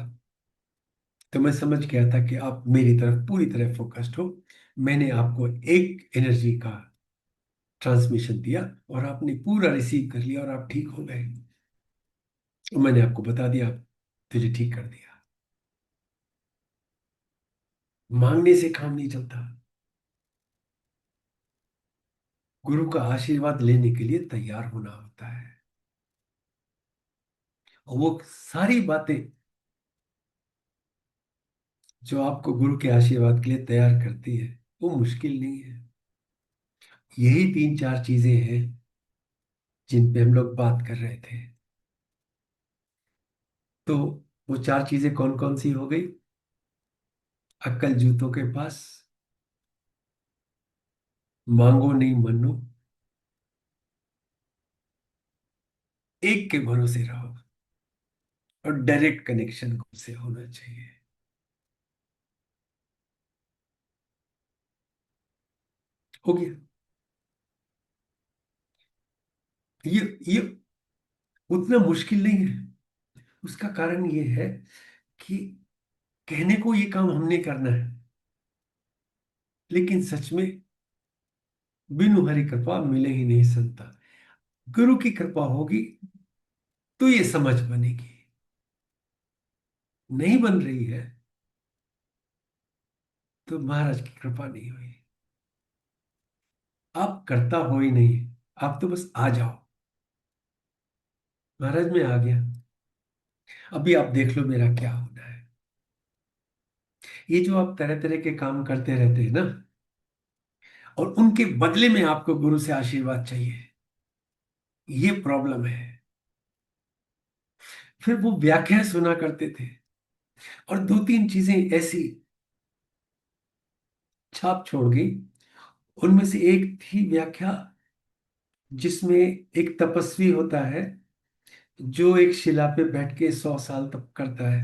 तो मैं समझ गया था कि आप मेरी तरफ पूरी तरह फोकस्ड हो। मैंने आपको एक एनर्जी का ट्रांसमिशन दिया और आपने पूरा रिसीव कर लिया और आप ठीक हो गए। और मैंने आपको बता दिया, तुझे ठीक कर दिया। मांगने से काम नहीं चलता, गुरु का आशीर्वाद लेने के लिए तैयार होना होता है। और वो सारी बातें जो आपको गुरु के आशीर्वाद के लिए तैयार करती है, वो मुश्किल नहीं है। यही 3-4 चीजें हैं जिन पे हम लोग बात कर रहे थे। तो वो 4 चीजें कौन कौन सी हो गई? अक्कल जूतों के पास, मांगो नहीं मनो, एक के भरोसे रहो, और डायरेक्ट कनेक्शन से होना चाहिए। हो गया। ये उतना मुश्किल नहीं है। उसका कारण ये है कि कहने को ये काम हमने करना है, लेकिन सच में बिनु हरि कृपा मिले ही नहीं संता। गुरु की कृपा होगी तो ये समझ बनेगी। नहीं बन रही है तो महाराज की कृपा नहीं हुई। आप करता हो ही नहीं, आप तो बस आ जाओ। महाराज में आ गया, अभी आप देख लो मेरा क्या होना है। ये जो आप तरह तरह के काम करते रहते हैं ना, और उनके बदले में आपको गुरु से आशीर्वाद चाहिए, ये प्रॉब्लम है। फिर वो व्याख्या सुना करते थे, और 2-3 चीजें ऐसी छाप छोड़ गई। उनमें से एक थी व्याख्या जिसमें एक तपस्वी होता है जो एक शिला पे बैठ के 100 साल तप करता है,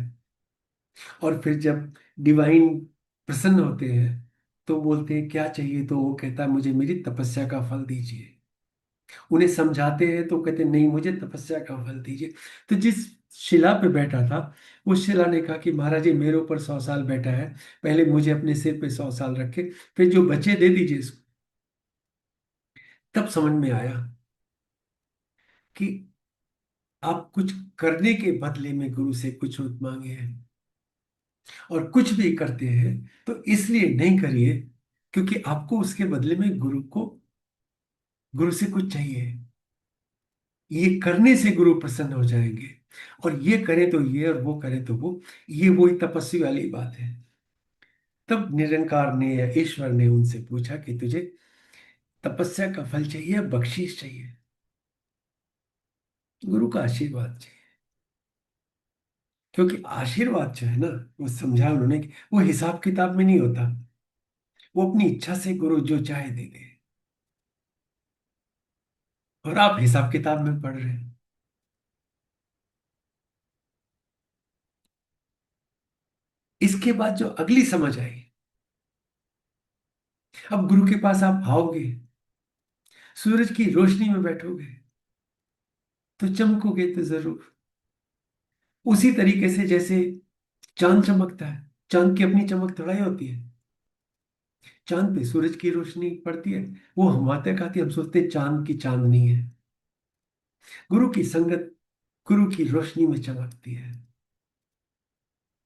और फिर जब डिवाइन प्रसन्न होते हैं तो बोलते हैं क्या चाहिए, तो वो कहता है मुझे मेरी तपस्या का फल दीजिए। उन्हें समझाते हैं तो कहते नहीं, मुझे तपस्या का फल दीजिए। तो जिस शिला पे बैठा था, उस शिला ने कहा कि महाराज जी, मेरे ऊपर 100 साल बैठा है, पहले मुझे अपने सिर पे 100 साल रखे, फिर जो बचे दे दीजिए इसको। तब समझ में आया कि आप कुछ करने के बदले में गुरु से कुछ मत मांगे हैं, और कुछ भी करते हैं तो इसलिए नहीं करिए क्योंकि आपको उसके बदले में गुरु से कुछ चाहिए। ये करने से गुरु प्रसन्न हो जाएंगे, और ये करे तो ये और वो करे तो वो, ये वही तपस्वी वाली बात है। तब निरंकार ने या ईश्वर ने उनसे पूछा कि तुझे तपस्या का फल चाहिए या बख्शीश चाहिए? गुरु का आशीर्वाद चाहिए। क्योंकि आशीर्वाद जो है ना, वो समझा उन्होंने कि वो हिसाब किताब में नहीं होता, वो अपनी इच्छा से गुरु जो चाहे दे दे। और आप हिसाब किताब में पढ़ रहे हैं। इसके बाद जो अगली समझ आई, अब गुरु के पास आप आओगे, सूरज की रोशनी में बैठोगे तो चमकोगे तो जरूर, उसी तरीके से जैसे चांद चमकता है। चांद की अपनी चमक थोड़ा ही होती है। चांद पे सूरज की रोशनी पड़ती है, वो हम तक आती है, हम सोचते हैं चांद की चांदनी है। गुरु की संगत गुरु की रोशनी में चमकती है,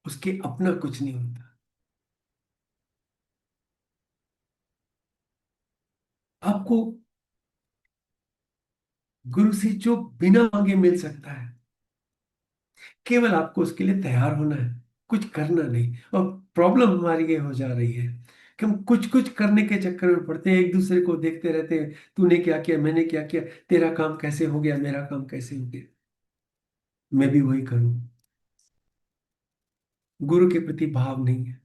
उसके अपना कुछ नहीं होता। आपको गुरु से जो बिना मांगे मिल सकता है, केवल आपको उसके लिए तैयार होना है, कुछ करना नहीं। और प्रॉब्लम हमारी ये हो जा रही है कि हम कुछ कुछ करने के चक्कर में पड़ते हैं, एक दूसरे को देखते रहते हैं, तूने क्या किया, मैंने क्या किया, तेरा काम कैसे हो गया, मेरा काम कैसे हो गया, मैं भी वही करूं। गुरु के प्रति भाव नहीं है,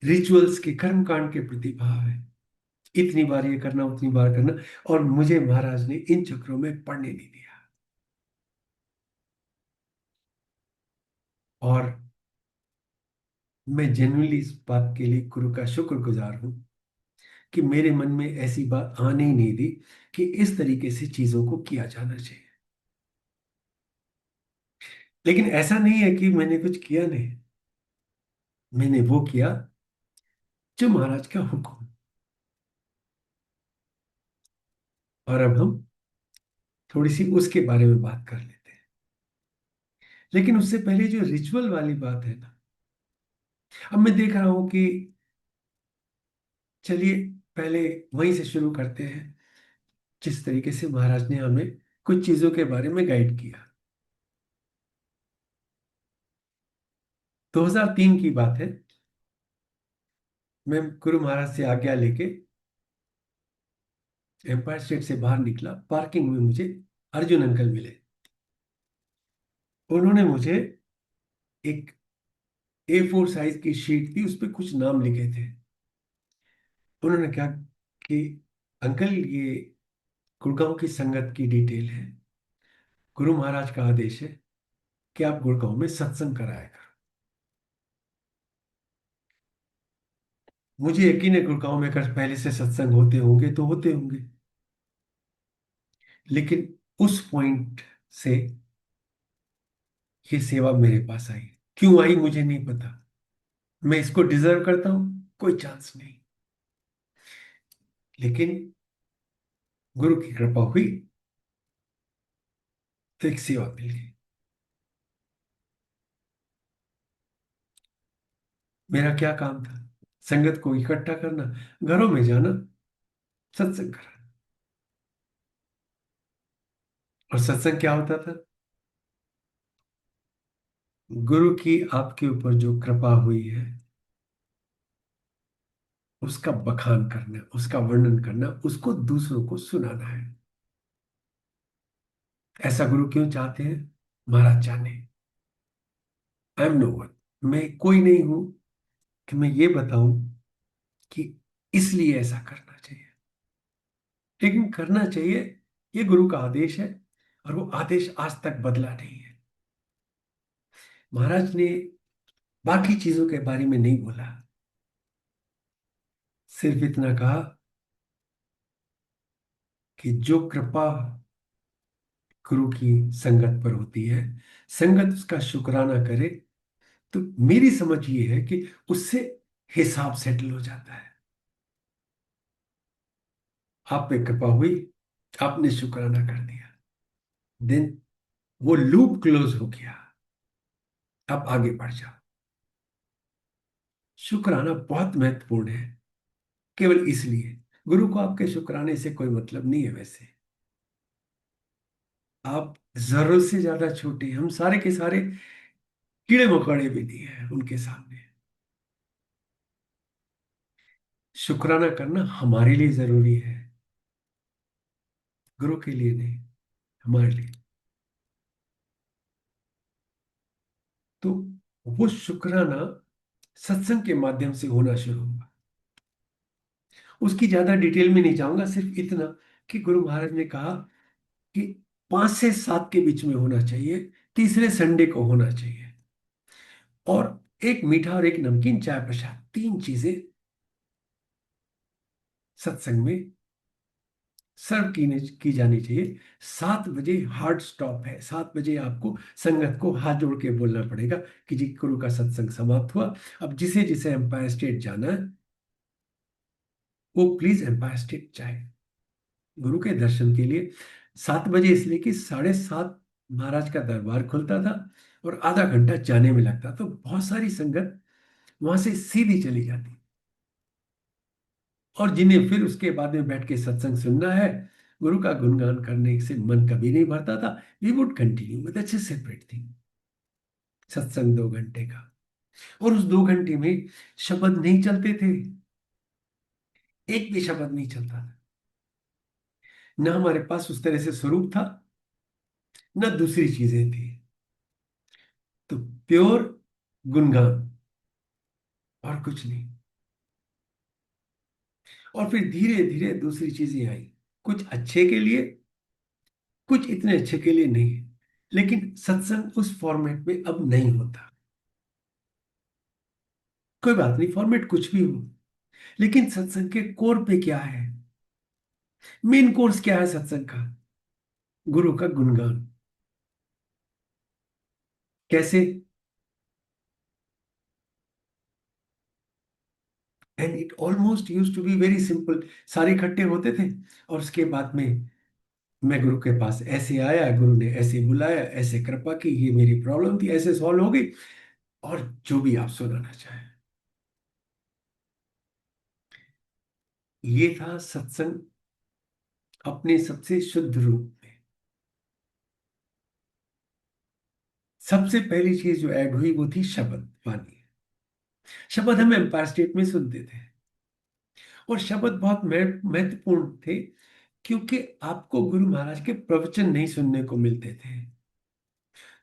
रिचुअल्स के कर्म कांड के प्रति भाव है। इतनी बार ये करना, उतनी बार करना, और मुझे महाराज ने इन चक्रों में पड़ने नहीं दिया। और मैं जेन्युइनली इस बात के लिए गुरु का शुक्रगुजार हूं कि मेरे मन में ऐसी बात आने ही नहीं दी कि इस तरीके से चीजों को किया जाना चाहिए। लेकिन ऐसा नहीं है कि मैंने कुछ किया नहीं, मैंने वो किया जो महाराज का हुक्म। और अब हम थोड़ी सी उसके बारे में बात कर लेते हैं। लेकिन उससे पहले जो रिचुअल वाली बात है ना, अब मैं देख रहा हूं कि चलिए पहले वहीं से शुरू करते हैं, जिस तरीके से महाराज ने हमें कुछ चीजों के बारे में गाइड किया। 2003 की बात है, मैं गुरु महाराज से आज्ञा लेके एम्पायर स्टेट से बाहर निकला। पार्किंग में मुझे अर्जुन अंकल मिले। उन्होंने मुझे एक A4 साइज की शीट थी, उस पर कुछ नाम लिखे थे। उन्होंने कहा कि अंकल, ये गुड़गांव की संगत की डिटेल है, गुरु महाराज का आदेश है कि आप गुड़गांव में सत्संग कराया करो। मुझे यकीन है गुड़गांव में अगर पहले से सत्संग होते होंगे तो होते होंगे, लेकिन उस पॉइंट से ये सेवा मेरे पास आई। क्यों आई मुझे नहीं पता, मैं इसको डिजर्व करता हूं, कोई चांस नहीं, लेकिन गुरु की कृपा हुई तो एक सेवा मिल गई। मेरा क्या काम था? संगत को इकट्ठा करना, घरों में जाना, सत्संग कराना। और सत्संग क्या होता था? गुरु की आपके ऊपर जो कृपा हुई है, उसका बखान करना, उसका वर्णन करना, उसको दूसरों को सुनाना है। ऐसा गुरु क्यों चाहते हैं? महाराज जाने। आई एम नो वन, मैं कोई नहीं हूं कि मैं ये बताऊं कि इसलिए ऐसा करना चाहिए, लेकिन करना चाहिए। ये गुरु का आदेश है, और वो आदेश आज तक बदला नहीं है। महाराज ने बाकी चीजों के बारे में नहीं बोला, सिर्फ इतना कहा कि जो कृपा गुरु की संगत पर होती है, संगत उसका शुक्राना करे, तो मेरी समझ ये है कि उससे हिसाब सेटल हो जाता है। आप पे कृपा हुई, आपने शुक्राना कर दिया, देन वो लूप क्लोज हो गया। आप आगे बढ़ जाओ। शुक्राना बहुत महत्वपूर्ण है। केवल इसलिए गुरु को आपके शुक्राने से कोई मतलब नहीं है। वैसे आप जरूरत से ज्यादा छोटे हैं। हम सारे के सारे कीड़े मकोड़े भी नहीं है उनके सामने। शुक्राना करना हमारे लिए जरूरी है, गुरु के लिए नहीं, हमारे लिए। तो वो शुक्राना सत्संग के माध्यम से होना शुरू हुआ। उसकी ज्यादा डिटेल में नहीं जाऊंगा, सिर्फ इतना कि गुरु महाराज ने कहा कि 5 से 7 के बीच में होना चाहिए, तीसरे संडे को होना चाहिए, और एक मीठा और एक नमकीन चाय प्रसाद, 3 चीजें सत्संग में सर्व की जानी चाहिए। 7 बजे हार्ड स्टॉप है। 7 बजे आपको संगत को हाथ जोड़ के बोलना पड़ेगा कि जी गुरु का सत्संग समाप्त हुआ। अब जिसे जिसे एम्पायर स्टेट जाना है वो प्लीज एम्पायर स्टेट जाए गुरु के दर्शन के लिए। 7 बजे इसलिए कि 7:30 महाराज का दरबार खुलता था और आधा घंटा जाने में लगता, तो बहुत सारी संगत वहां से सीधी चली जाती। और जिन्हें फिर उसके बाद में बैठ के सत्संग सुनना है, गुरु का गुणगान करने से मन कभी नहीं भरता था। वी वुड कंटिन्यू विद अच्छे सेपरेट थिंग। सत्संग 2 घंटे का, और उस 2 घंटे में शब्द नहीं चलते थे। एक भी शब्द नहीं चलता था। न हमारे पास उस तरह से स्वरूप था, न दूसरी चीजें थी। तो प्योर गुणगान और कुछ नहीं। और फिर धीरे धीरे दूसरी चीजें आई, कुछ अच्छे के लिए, कुछ इतने अच्छे के लिए नहीं। लेकिन सत्संग उस फॉर्मेट में अब नहीं होता। कोई बात नहीं, फॉर्मेट कुछ भी हो, लेकिन सत्संग के कोर पे क्या है? मेन कोर्स क्या है सत्संग का? गुरु का गुणगान। कैसे? And it almost use to be very simple. सारे इकट्ठे होते थे और उसके बाद में मैं गुरु के पास ऐसे आया, गुरु ने ऐसे बुलाया, ऐसे कृपा की, ये मेरी प्रॉब्लम थी, ऐसे सॉल्व हो गई, और जो भी आप सुनाना चाहें। ये था सत्संग अपने सबसे शुद्ध रूप में। सबसे पहली चीज जो ऐड हुई वो थी शब्द वाणी। शब्द हम एम्पायर स्टेट में सुनते थे, और शब्द बहुत महत्वपूर्ण थे, क्योंकि आपको गुरु महाराज के प्रवचन नहीं सुनने को मिलते थे।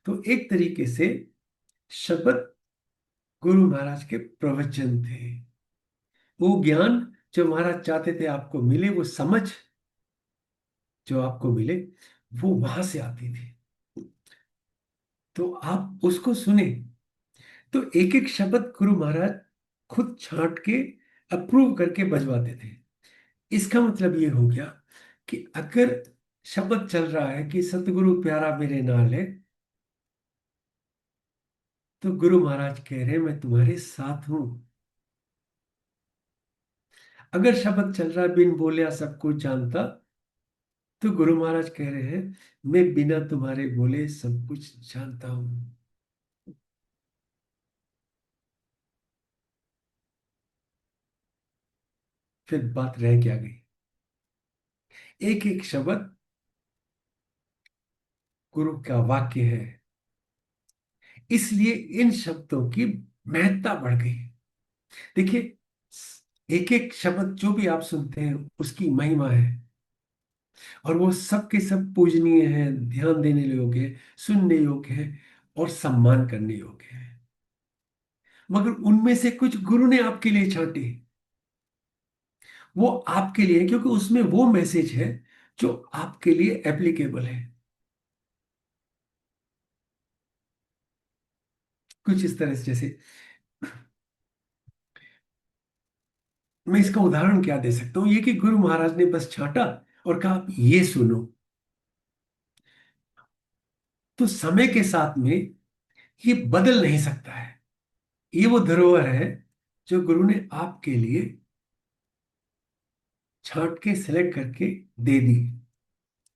तो एक तरीके से शब्द गुरु महाराज के प्रवचन थे। वो ज्ञान जो महाराज चाहते थे आपको मिले, वो समझ जो आपको मिले, वो वहां से आती थी। तो आप उसको सुने। तो एक एक शब्द गुरु महाराज खुद छांट के अप्रूव करके बजवाते थे। इसका मतलब ये हो गया कि अगर शब्द चल रहा है कि सतगुरु प्यारा मेरे नाल है, तो गुरु महाराज कह रहे हैं मैं तुम्हारे साथ हूं। अगर शब्द चल रहा है बिन बोलिया सब कुछ जानता, तो गुरु महाराज कह रहे हैं मैं बिना तुम्हारे बोले सब कुछ जानता हूं। फिर बात रह क्या गई? एक एक शब्द गुरु का वाक्य है, इसलिए इन शब्दों की महत्ता बढ़ गई। देखिए, एक एक शब्द जो भी आप सुनते हैं उसकी महिमा है, और वो सब के सब पूजनीय है, ध्यान देने योग्य है, सुनने योग्य है, और सम्मान करने योग्य है। मगर उनमें से कुछ गुरु ने आपके लिए छांटे। वो आपके लिए है, क्योंकि उसमें वो मैसेज है जो आपके लिए एप्लीकेबल है। कुछ इस तरह से, जैसे मैं इसका उदाहरण क्या दे सकता हूं, ये कि गुरु महाराज ने बस छांटा और कहा आप ये सुनो। तो समय के साथ में ये बदल नहीं सकता है। ये वो धरोहर है जो गुरु ने आपके लिए छांट के सिलेक्ट करके दे दी।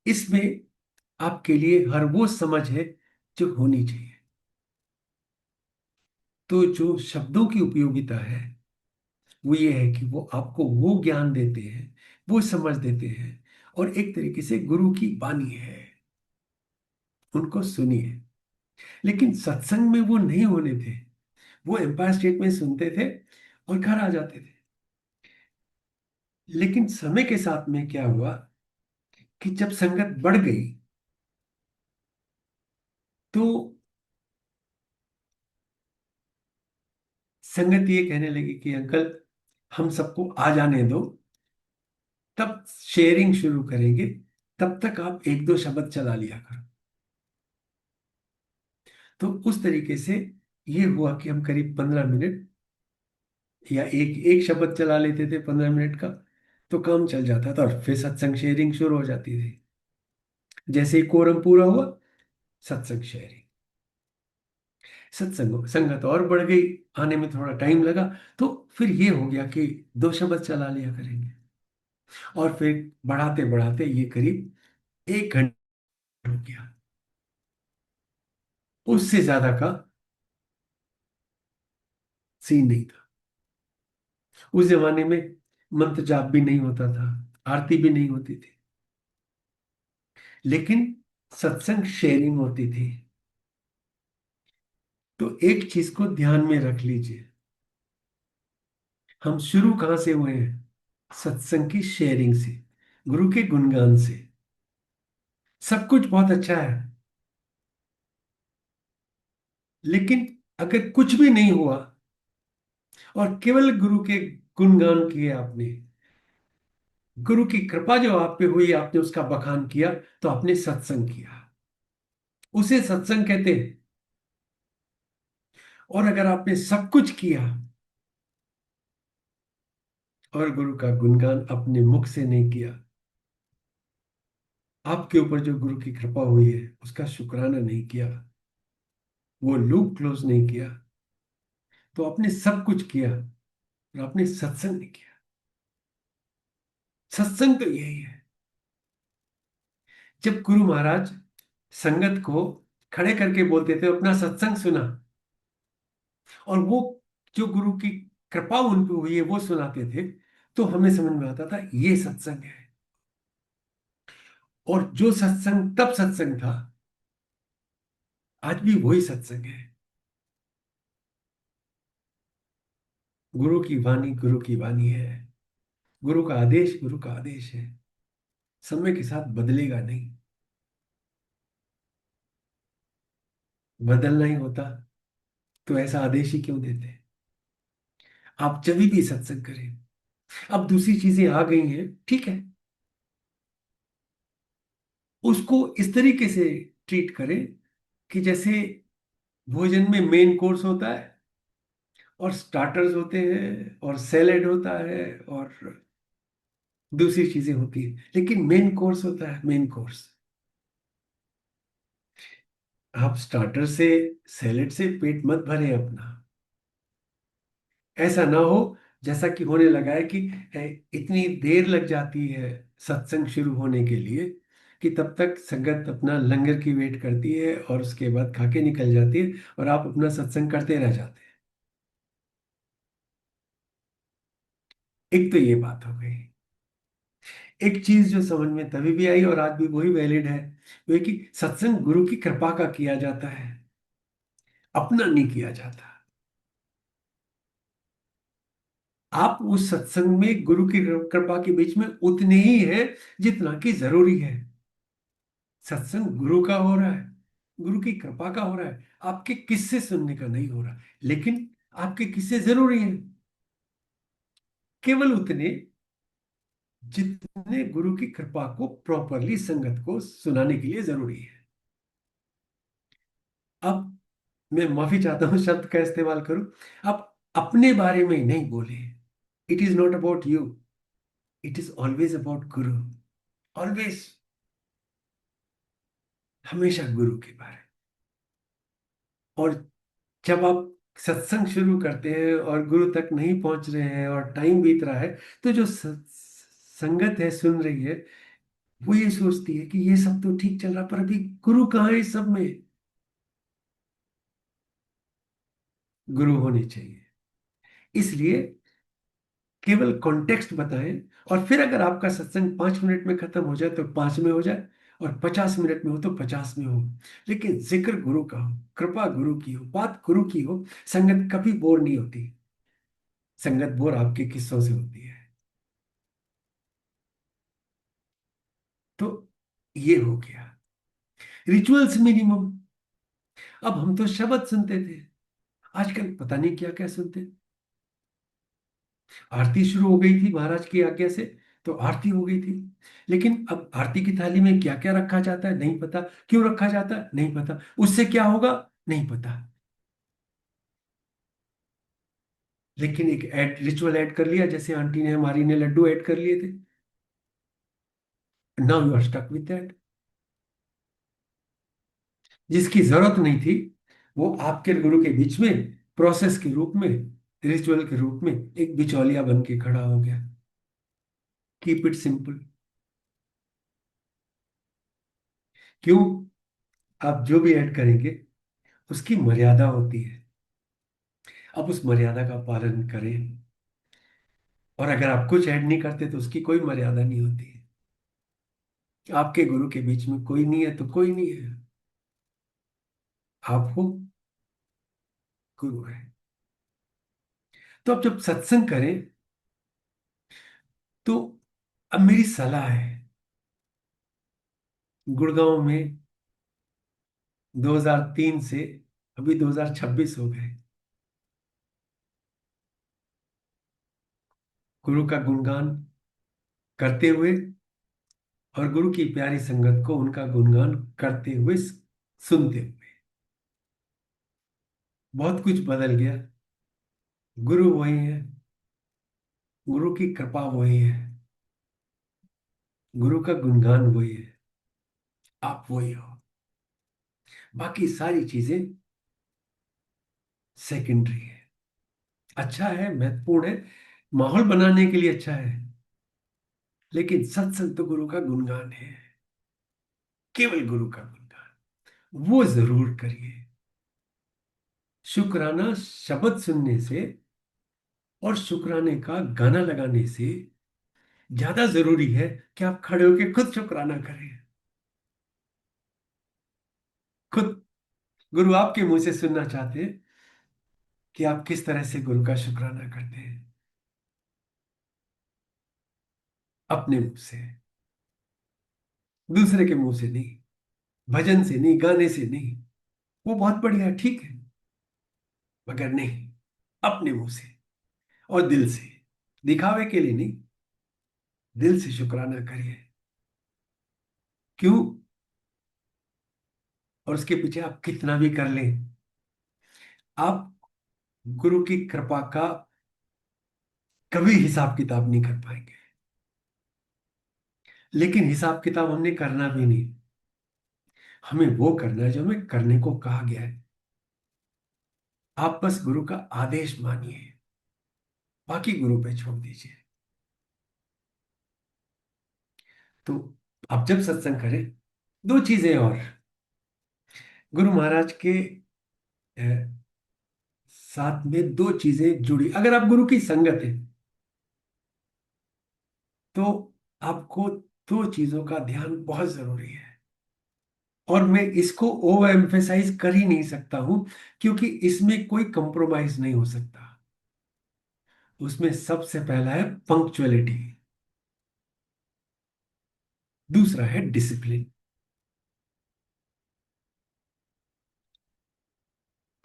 इसमें आपके लिए हर वो समझ है जो होनी चाहिए। तो जो शब्दों की उपयोगिता है वो ये है कि वो आपको वो ज्ञान देते हैं, वो समझ देते हैं, और एक तरीके से गुरु की वाणी है, उनको सुनिए। लेकिन सत्संग में वो नहीं होने थे। वो एम्पायर स्टेट में सुनते थे और घर आ जाते थे। लेकिन समय के साथ में क्या हुआ कि जब संगत बढ़ गई तो संगत ये कहने लगी कि अंकल हम सबको आ जाने दो, तब शेयरिंग शुरू करेंगे, तब तक आप एक दो शब्द चला लिया करो। तो उस तरीके से ये हुआ कि हम करीब 15 मिनट या एक एक शब्द चला लेते थे 15 मिनट का, तो काम चल जाता था और फिर सत्संग शेयरिंग शुरू हो जाती थी। जैसे ही कोरम पूरा हुआ, सत्संग शेयरिंग, सत्संग संगत और बढ़ गई, आने में थोड़ा टाइम लगा। तो फिर ये हो गया कि दो शब्द चला लिया करेंगे, और फिर बढ़ाते बढ़ाते ये करीब 1 घंटे हो गया। उससे ज्यादा का सीन नहीं था। उस जमाने में मंत्र जाप भी नहीं होता था, आरती भी नहीं होती थी, लेकिन सत्संग शेयरिंग होती थी। तो एक चीज को ध्यान में रख लीजिए, हम शुरू कहां से हुए हैं? सत्संग की शेयरिंग से, गुरु के गुणगान से। सब कुछ बहुत अच्छा है, लेकिन अगर कुछ भी नहीं हुआ और केवल गुरु के गुणगान किए आपने, गुरु की कृपा जो आप पे हुई, आपने उसका बखान किया, तो आपने सत्संग किया। उसे सत्संग कहते हैं। और अगर आपने सब कुछ किया और गुरु का गुणगान अपने मुख से नहीं किया, आपके ऊपर जो गुरु की कृपा हुई है उसका शुक्राना नहीं किया, वो लूप क्लोज नहीं किया, तो आपने सब कुछ किया और आपने सत्संग नहीं किया। सत्संग तो यही है। जब गुरु महाराज संगत को खड़े करके बोलते थे अपना सत्संग सुना, और वो जो गुरु की कृपा उन पे हुई है वो सुनाते थे, तो हमें समझ में आता था ये सत्संग है। और जो सत्संग तब सत्संग था, आज भी वही सत्संग है। गुरु की वाणी है। गुरु का आदेश है, समय के साथ बदलेगा नहीं। बदलना ही होता तो ऐसा आदेश ही क्यों देते? आप जब भी सत्संग करें। अब दूसरी चीजें आ गई हैं, ठीक है, उसको इस तरीके से ट्रीट करें कि जैसे भोजन में मेन कोर्स होता है और स्टार्टर्स होते हैं और सैलेड होता है और दूसरी चीजें होती है, लेकिन मेन कोर्स होता है, मेन कोर्स। आप स्टार्टर से, सैलेड से पेट मत भरें अपना। ऐसा ना हो जैसा कि होने लगा है कि इतनी देर लग जाती है सत्संग शुरू होने के लिए कि तब तक संगत अपना लंगर की वेट करती है और उसके बाद खा के निकल जाती है और आप अपना सत्संग करते रह जाते हैं। एक तो ये बात हो गई। एक चीज जो समझ में तभी भी आई और आज भी वही वैलिड है, वो है कि सत्संग गुरु की कृपा का किया जाता है, अपना नहीं किया जाता। आप उस सत्संग में गुरु की कृपा के बीच में उतने ही है जितना कि जरूरी है। सत्संग गुरु का हो रहा है, गुरु की कृपा का हो रहा है, आपके किस्से सुनने का नहीं हो रहा, लेकिन आपके किस्से जरूरी हैं, केवल उतने जितने गुरु की कृपा को प्रॉपरली संगत को सुनाने के लिए जरूरी है। अब मैं माफी चाहता हूं शब्द का इस्तेमाल करूं, आप अपने बारे में नहीं बोले। It is not about you, it is always about Guru. Always, हमेशा गुरु के बारे। और जब आप सत्संग शुरू करते हैं और गुरु तक नहीं पहुंच रहे हैं और टाइम बीत रहा है, तो जो संगत है सुन रही है, वो ये सोचती है कि ये सब तो ठीक चल रहा, पर अभी गुरु कहाँ है इस सब में। गुरु होने चाहिए। इसलिए केवल कॉन्टेक्स्ट बताएं, और फिर अगर आपका सत्संग 5 मिनट में खत्म हो जाए तो 5 में हो जाए, और 50 मिनट में हो तो 50 में हो। लेकिन जिक्र गुरु का हो, कृपा गुरु की हो, बात गुरु की हो, संगत कभी बोर नहीं होती। संगत बोर आपके किस्सों से होती है। तो ये हो गया रिचुअल्स मिनिमम। अब हम तो शब्द सुनते थे, आजकल पता नहीं क्या क्या सुनते। आरती शुरू हो गई थी महाराज की आज्ञा से, तो आरती हो गई थी। लेकिन अब आरती की थाली में क्या क्या रखा जाता है नहीं पता, क्यों रखा जाता है नहीं पता, उससे क्या होगा नहीं पता। लेकिन एक ऐड रिचुअल ऐड कर लिया, जैसे आंटी ने हमारी ने लड्डू ऐड कर लिए थे। Now you are stuck with that. जिसकी जरूरत नहीं थी, वो आपके गुरु के बीच में प्रोसेस के रूप में, रिचुअल के रूप में एक बिचौलिया बन के खड़ा हो गया। Keep it simple. क्यों? आप जो भी ऐड करेंगे उसकी मर्यादा होती है। आप उस मर्यादा का पालन करें। और अगर आप कुछ ऐड नहीं करते तो उसकी कोई मर्यादा नहीं होती है। आपके गुरु के बीच में कोई नहीं है तो कोई नहीं है। आप हो, गुरु है। तो अब जब सत्संग करें, तो अब मेरी सलाह है, गुड़गांव में 2003 से अभी 2026 हो गए, गुरु का गुणगान करते हुए और गुरु की प्यारी संगत को उनका गुणगान करते हुए सुनते हुए बहुत कुछ बदल गया। गुरु वही है, गुरु की कृपा वही है, गुरु का गुणगान वही है, आप वही हो। बाकी सारी चीजें सेकेंडरी है। अच्छा है, महत्वपूर्ण है, माहौल बनाने के लिए अच्छा है, लेकिन सत्संग तो गुरु का गुणगान है, केवल गुरु का गुणगान वो जरूर करिए। शुक्राना शब्द सुनने से और शुक्राने का गाना लगाने से ज्यादा जरूरी है कि आप खड़े होकर खुद शुक्राना करें। खुद गुरु आपके मुंह से सुनना चाहते हैं कि आप किस तरह से गुरु का शुक्राना करते हैं। अपने मुंह से, दूसरे के मुंह से नहीं, भजन से नहीं, गाने से नहीं। वो बहुत बढ़िया ठीक है, मगर नहीं, अपने मुंह से और दिल से। दिखावे के लिए नहीं, दिल से शुक्राना करिए। क्यों? और उसके पीछे आप कितना भी कर लें, आप गुरु की कृपा का कभी हिसाब किताब नहीं कर पाएंगे। लेकिन हिसाब किताब हमने करना भी नहीं। हमें वो करना है जो हमें करने को कहा गया है। आप बस गुरु का आदेश मानिए, बाकी गुरु पे छोड़ दीजिए। तो आप जब सत्संग करें, दो चीजें और गुरु महाराज के अ, साथ में दो चीजें जुड़ी। अगर आप गुरु की संगत है तो आपको दो चीजों का ध्यान बहुत जरूरी है। और मैं इसको ओवर एम्फेसाइज कर ही नहीं सकता हूं, क्योंकि इसमें कोई कंप्रोमाइज नहीं हो सकता। उसमें सबसे पहला है पंक्चुअलिटी, दूसरा है डिसिप्लिन।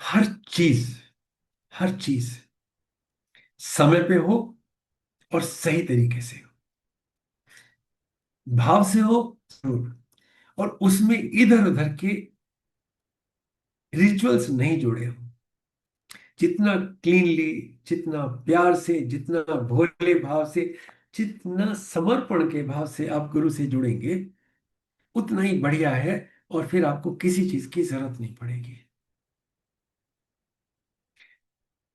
हर चीज, हर चीज समय पे हो और सही तरीके से हो, भाव से हो जरूर। और उसमें इधर उधर के रिचुअल्स नहीं जुड़े हो। जितना क्लीनली, जितना प्यार से, जितना भोले भाव से जितना समर्पण के भाव से आप गुरु से जुड़ेंगे उतना ही बढ़िया है, और फिर आपको किसी चीज की जरूरत नहीं पड़ेगी।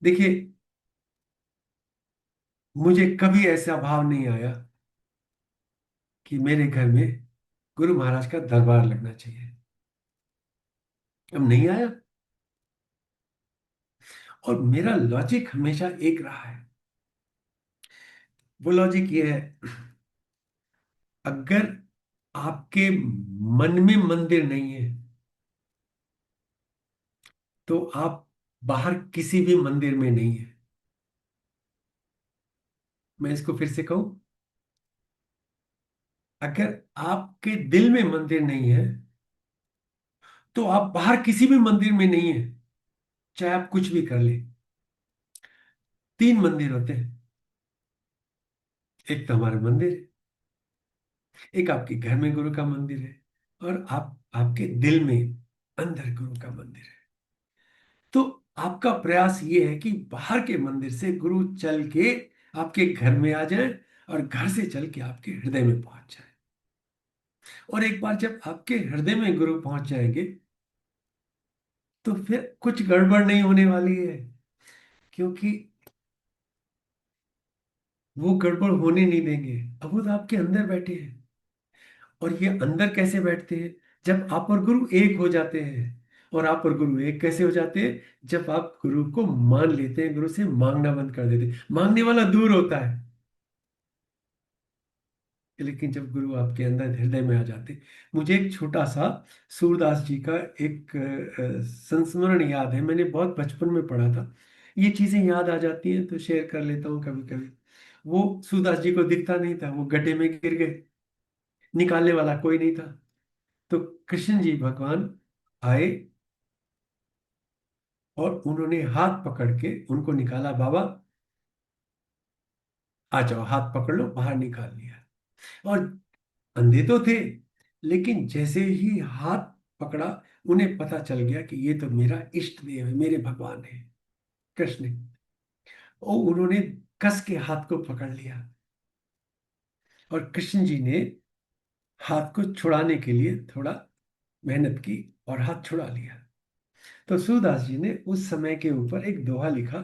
देखिए, मुझे कभी ऐसा भाव नहीं आया कि मेरे घर में गुरु महाराज का दरबार लगना चाहिए। अब नहीं आया। और मेरा लॉजिक हमेशा एक रहा है। वो लॉजिक ये है, अगर आपके मन में मंदिर नहीं है तो आप बाहर किसी भी मंदिर में नहीं है। मैं इसको फिर से कहूं, अगर आपके दिल में मंदिर नहीं है तो आप बाहर किसी भी मंदिर में नहीं है, चाहे आप कुछ भी कर ले। तीन मंदिर होते हैं। एक तो हमारा मंदिर है, एक आपके घर में गुरु का मंदिर है, और आप आपके दिल में अंदर गुरु का मंदिर है। तो आपका प्रयास ये है कि बाहर के मंदिर से गुरु चल के आपके घर में आ जाए, और घर से चल के आपके हृदय में पहुंच जाए। और एक बार जब आपके हृदय में गुरु पहुंच जाएंगे तो फिर कुछ गड़बड़ नहीं होने वाली है, क्योंकि वो गड़बड़ होने नहीं देंगे। अब वो तो आपके अंदर बैठे हैं। और ये अंदर कैसे बैठते हैं? जब आप और गुरु एक हो जाते हैं। और आप और गुरु एक कैसे हो जाते हैं? जब आप गुरु को मान लेते हैं, गुरु से मांगना बंद कर देते हैं। मांगने वाला दूर होता है, लेकिन जब गुरु आपके अंदर हृदय में आ जाते। मुझे एक छोटा सा सूरदास जी का एक संस्मरण याद है, मैंने बहुत बचपन में पढ़ा था। ये चीजें याद आ जाती हैं तो शेयर कर लेता हूँ कभी कभी। वो सूरदास जी को दिखता नहीं था, वो गड्ढे में गिर गए, निकालने वाला कोई नहीं था। तो कृष्ण जी भगवान आए और उन्होंने हाथ पकड़ के उनको निकाला। बाबा आ जाओ, हाथ पकड़ लो, बाहर निकाल लिया। और अंधे तो थे, लेकिन जैसे ही हाथ पकड़ा, उन्हें पता चल गया कि ये तो मेरा इष्ट देव है, मेरे भगवान है कृष्ण। और उन्होंने कस के हाथ को पकड़ लिया, और कृष्ण जी ने हाथ को छुड़ाने के लिए थोड़ा मेहनत की और हाथ छुड़ा लिया। तो सूरदास जी ने उस समय के ऊपर एक दोहा लिखा,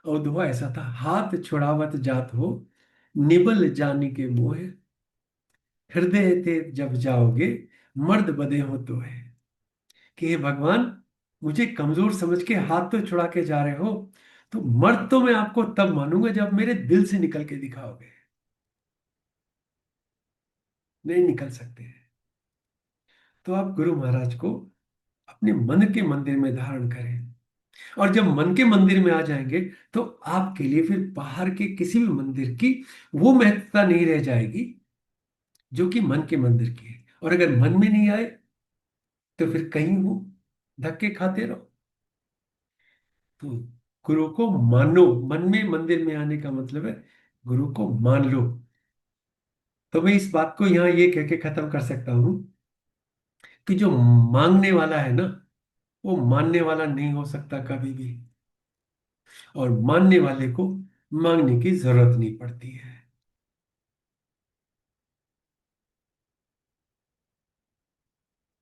और दोहा ऐसा था, हाथ छुड़ावत जात हो, निबल जानी के मोह, हृदय ते जब जाओगे, मर्द बदे हो तो है। कि हे भगवान, मुझे कमजोर समझ के हाथ तो छुड़ा के जा रहे हो, तो मर्द तो मैं आपको तब मानूंगा जब मेरे दिल से निकल के दिखाओगे। नहीं निकल सकते हैं। तो आप गुरु महाराज को अपने मन के मंदिर में धारण करें। और जब मन के मंदिर में आ जाएंगे तो आपके लिए फिर बाहर के किसी भी मंदिर की वो महत्वता नहीं रह जाएगी जो कि मन के मंदिर की है। और अगर मन में नहीं आए तो फिर कहीं वो धक्के खाते रहो। तो गुरु को मानो। मन में मंदिर में आने का मतलब है गुरु को मान लो। तो मैं इस बात को यहां ये कह के खत्म कर सकता हूं कि जो मांगने वाला है ना, वो मानने वाला नहीं हो सकता कभी भी। और मानने वाले को मांगने की जरूरत नहीं पड़ती है।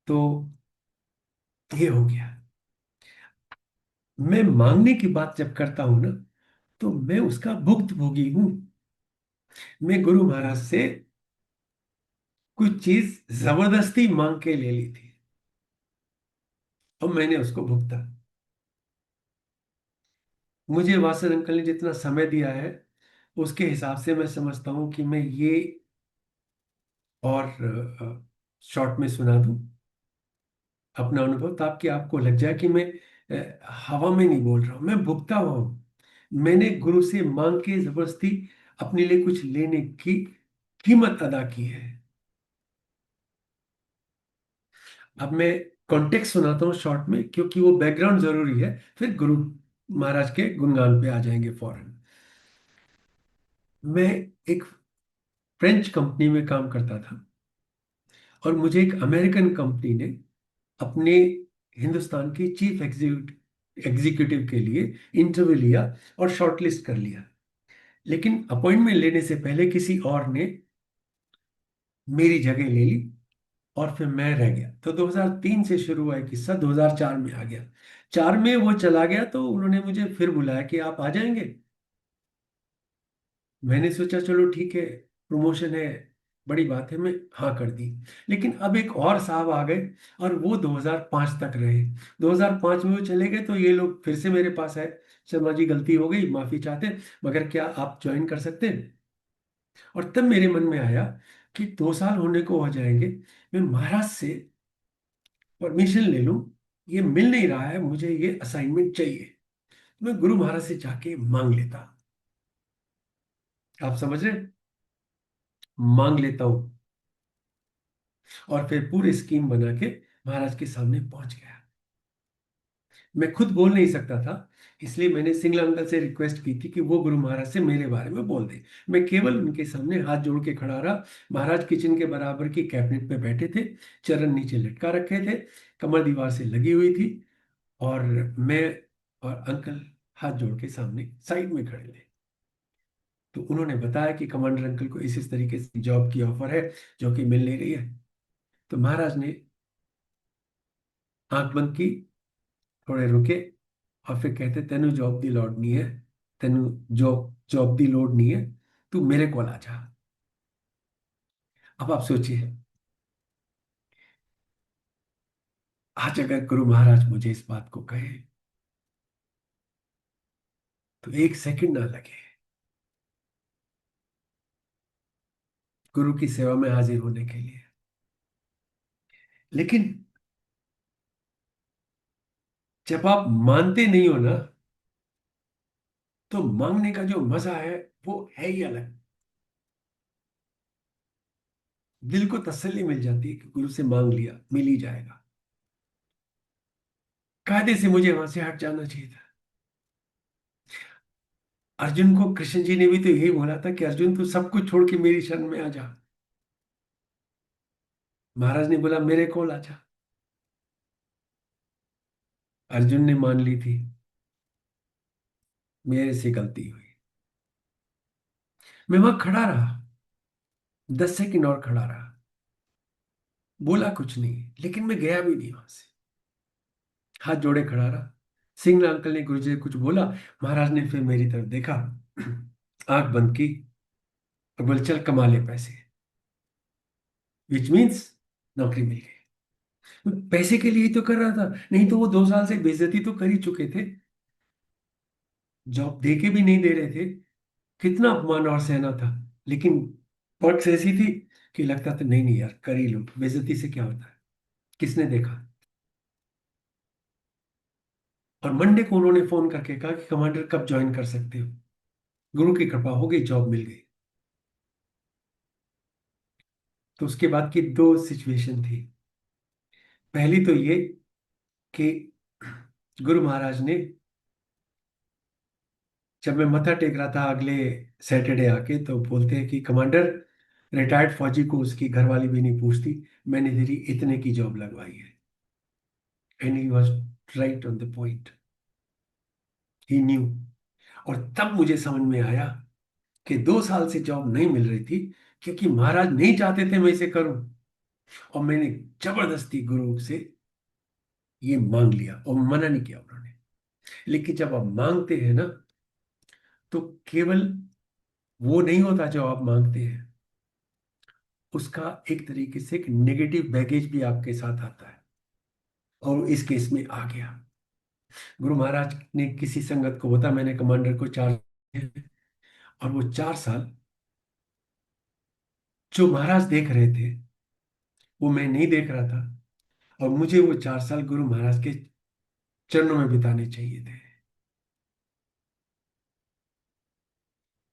तो ये हो गया। मैं मांगने की बात जब करता हूं ना, तो मैं उसका भुक्तभोगी हूं। मैं गुरु महाराज से कुछ चीज जबरदस्ती मांग के ले ली थी, और मैंने उसको भुगता। मुझे वासुदेव अंकल ने जितना समय दिया है उसके हिसाब से मैं समझता हूं कि मैं ये और शॉर्ट में सुना दूं अपना अनुभव, ताकि आपको लग जाए कि मैं हवा में नहीं बोल रहा हूं, मैं भुगता हुआ हूं। मैंने गुरु से मांग के जबरदस्ती अपने लिए कुछ लेने की कीमत अदा की है। अब मैं कॉन्टेक्स्ट सुनाता हूँ शॉर्ट में, क्योंकि वो बैकग्राउंड जरूरी है, फिर गुरु महाराज के गुणगान पे आ जाएंगे फौरन। मैं एक फ्रेंच कंपनी में काम करता था, और मुझे एक अमेरिकन कंपनी ने अपने हिंदुस्तान की चीफ एग्जीक्यूटिव के लिए इंटरव्यू लिया और शॉर्टलिस्ट कर लिया। लेकिन अपॉइंटमेंट लेने से पहले किसी और ने मेरी जगह ले ली और फिर मैं रह गया। तो 2003 से शुरू हुआ है किस्सा, 2004 में आ गया। 4 में वो चला गया तो उन्होंने मुझे फिर बुलाया कि आप आ जाएंगे। मैंने सोचा चलो ठीक है, प्रमोशन है, बड़ी बात है, मैं हाँ कर दी। लेकिन अब एक और साहब आ गए और वो 2005 तक रहे। 2005 में वो चले गए तो ये लोग फिर से मेरे पास आए, शर्मा जी गलती हो गई, माफी चाहते हैं, मगर क्या आप ज्वाइन कर सकते हैं? और तब मेरे मन में आया कि 2 साल होने को हो जाएंगे, मैं महाराज से परमिशन ले लूं, ये मिल नहीं रहा है, मुझे ये असाइनमेंट चाहिए, मैं गुरु महाराज से जाके मांग लेता। आप समझ रहे हैं? मांग लेता हूं। और फिर पूरी स्कीम बना के महाराज के सामने पहुंच गया। मैं खुद बोल नहीं सकता था, इसलिए मैंने सिंगला अंकल से रिक्वेस्ट की थी कि वो गुरु महाराज से मेरे बारे में बोल दे। मैं केवल उनके सामने हाथ जोड़ के खड़ा रहा। महाराज किचन के बराबर की कैबिनेट पे बैठे थे, चरण नीचे लटका रखे थे, कमर दीवार से लगी हुई थी, और मैं और अंकल हाथ जोड़ के सामने साइड में खड़े थे। तो उन्होंने बताया कि कमांडर अंकल को इस तरीके से जॉब की ऑफर है जो कि मिल नहीं रही है। तो महाराज ने आंख बंद की, थोड़े रुके, और फिर कहते तेनू जॉब दी लोड नहीं है, तेनू जॉब जॉब दी लोड नहीं है, तू मेरे को आ जा। अब आप सोचिए, आज अगर गुरु महाराज मुझे इस बात को कहे तो एक सेकंड ना लगे गुरु की सेवा में हाजिर होने के लिए। लेकिन जब आप मानते नहीं हो ना, तो मांगने का जो मजा है वो है ही अलग। दिल को तसल्ली मिल जाती है कि गुरु से मांग लिया, मिल ही जाएगा। कायदे से मुझे वहां से हट जाना चाहिए था। अर्जुन को कृष्ण जी ने भी तो यही बोला था कि अर्जुन तू सब कुछ छोड़ के मेरी शरण में आ जा। महाराज ने बोला मेरे को आ जा। अर्जुन ने मान ली थी, मेरे से गलती हुई। मैं वहां खड़ा रहा, 10 सेकंड और खड़ा रहा, बोला कुछ नहीं, लेकिन मैं गया भी नहीं वहां से, हाथ जोड़े खड़ा रहा। सिंगला अंकल ने गुरु जी से कुछ बोला, महाराज ने फिर मेरी तरफ देखा, आंख बंद की और बोले चल कमा ले पैसे, विच मीन्स नौकरी मिल गई। मैं पैसे के लिए ही तो कर रहा था, नहीं तो वो 2 साल से बेइज्जती तो कर ही चुके थे, जॉब दे के भी नहीं दे रहे थे, कितना अपमान और सहना था। लेकिन पर्क्स ऐसी थी कि लगता था नहीं नहीं यार कर ही लो, बेइज्जती से क्या होता है, किसने देखा। और मंडे को उन्होंने फोन करके कहा कि कमांडर कब ज्वाइन कर सकते हो। गुरु की कृपा हो गई, जॉब मिल गई। तो उसके बाद की दो सिचुएशन थी। पहली तो ये कि गुरु महाराज ने, जब मैं मत्था टेक रहा था अगले सैटरडे आके, तो बोलते हैं कि कमांडर, रिटायर्ड फौजी को उसकी घरवाली भी नहीं पूछती, मैंने तेरी इतने की जॉब लगवाई है। And he was right on the point, he new. और तब मुझे समझ में आया कि 2 साल से जॉब नहीं मिल रही थी क्योंकि महाराज नहीं चाहते थे मैं इसे करूं, और मैंने जबरदस्ती गुरु से ये मांग लिया और मना नहीं किया उन्होंने। लेकिन जब आप मांगते हैं ना, तो केवल वो नहीं होता जो आप मांगते हैं, उसका एक तरीके से एक नेगेटिव बैगेज भी आपके साथ आता है। और इस केस में आ गया। गुरु महाराज ने किसी संगत को बता, मैंने कमांडर को 4, और वो 4 साल जो महाराज देख रहे थे वो मैं नहीं देख रहा था, और मुझे वो 4 साल गुरु महाराज के चरणों में बिताने चाहिए थे।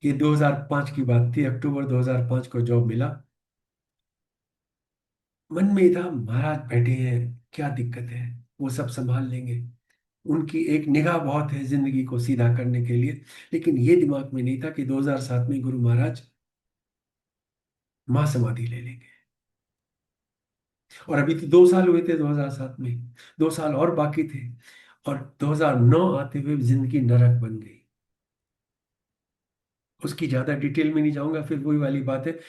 ये 2005 की बात थी, अक्टूबर 2005 को जॉब मिला। मन में था महाराज बैठे हैं, क्या दिक्कत है, वो सब संभाल लेंगे, उनकी एक निगाह बहुत है जिंदगी को सीधा करने के लिए। लेकिन ये दिमाग में नहीं था कि 2007 में गुरु महाराज महासमाधि ले लेंगे। और अभी तो 2 साल हुए थे 2007 में, 2 साल और बाकी थे, और 2009 आते हुए जिंदगी नरक बन गई। उसकी ज्यादा डिटेल में नहीं जाऊंगा, फिर वही वाली बात है।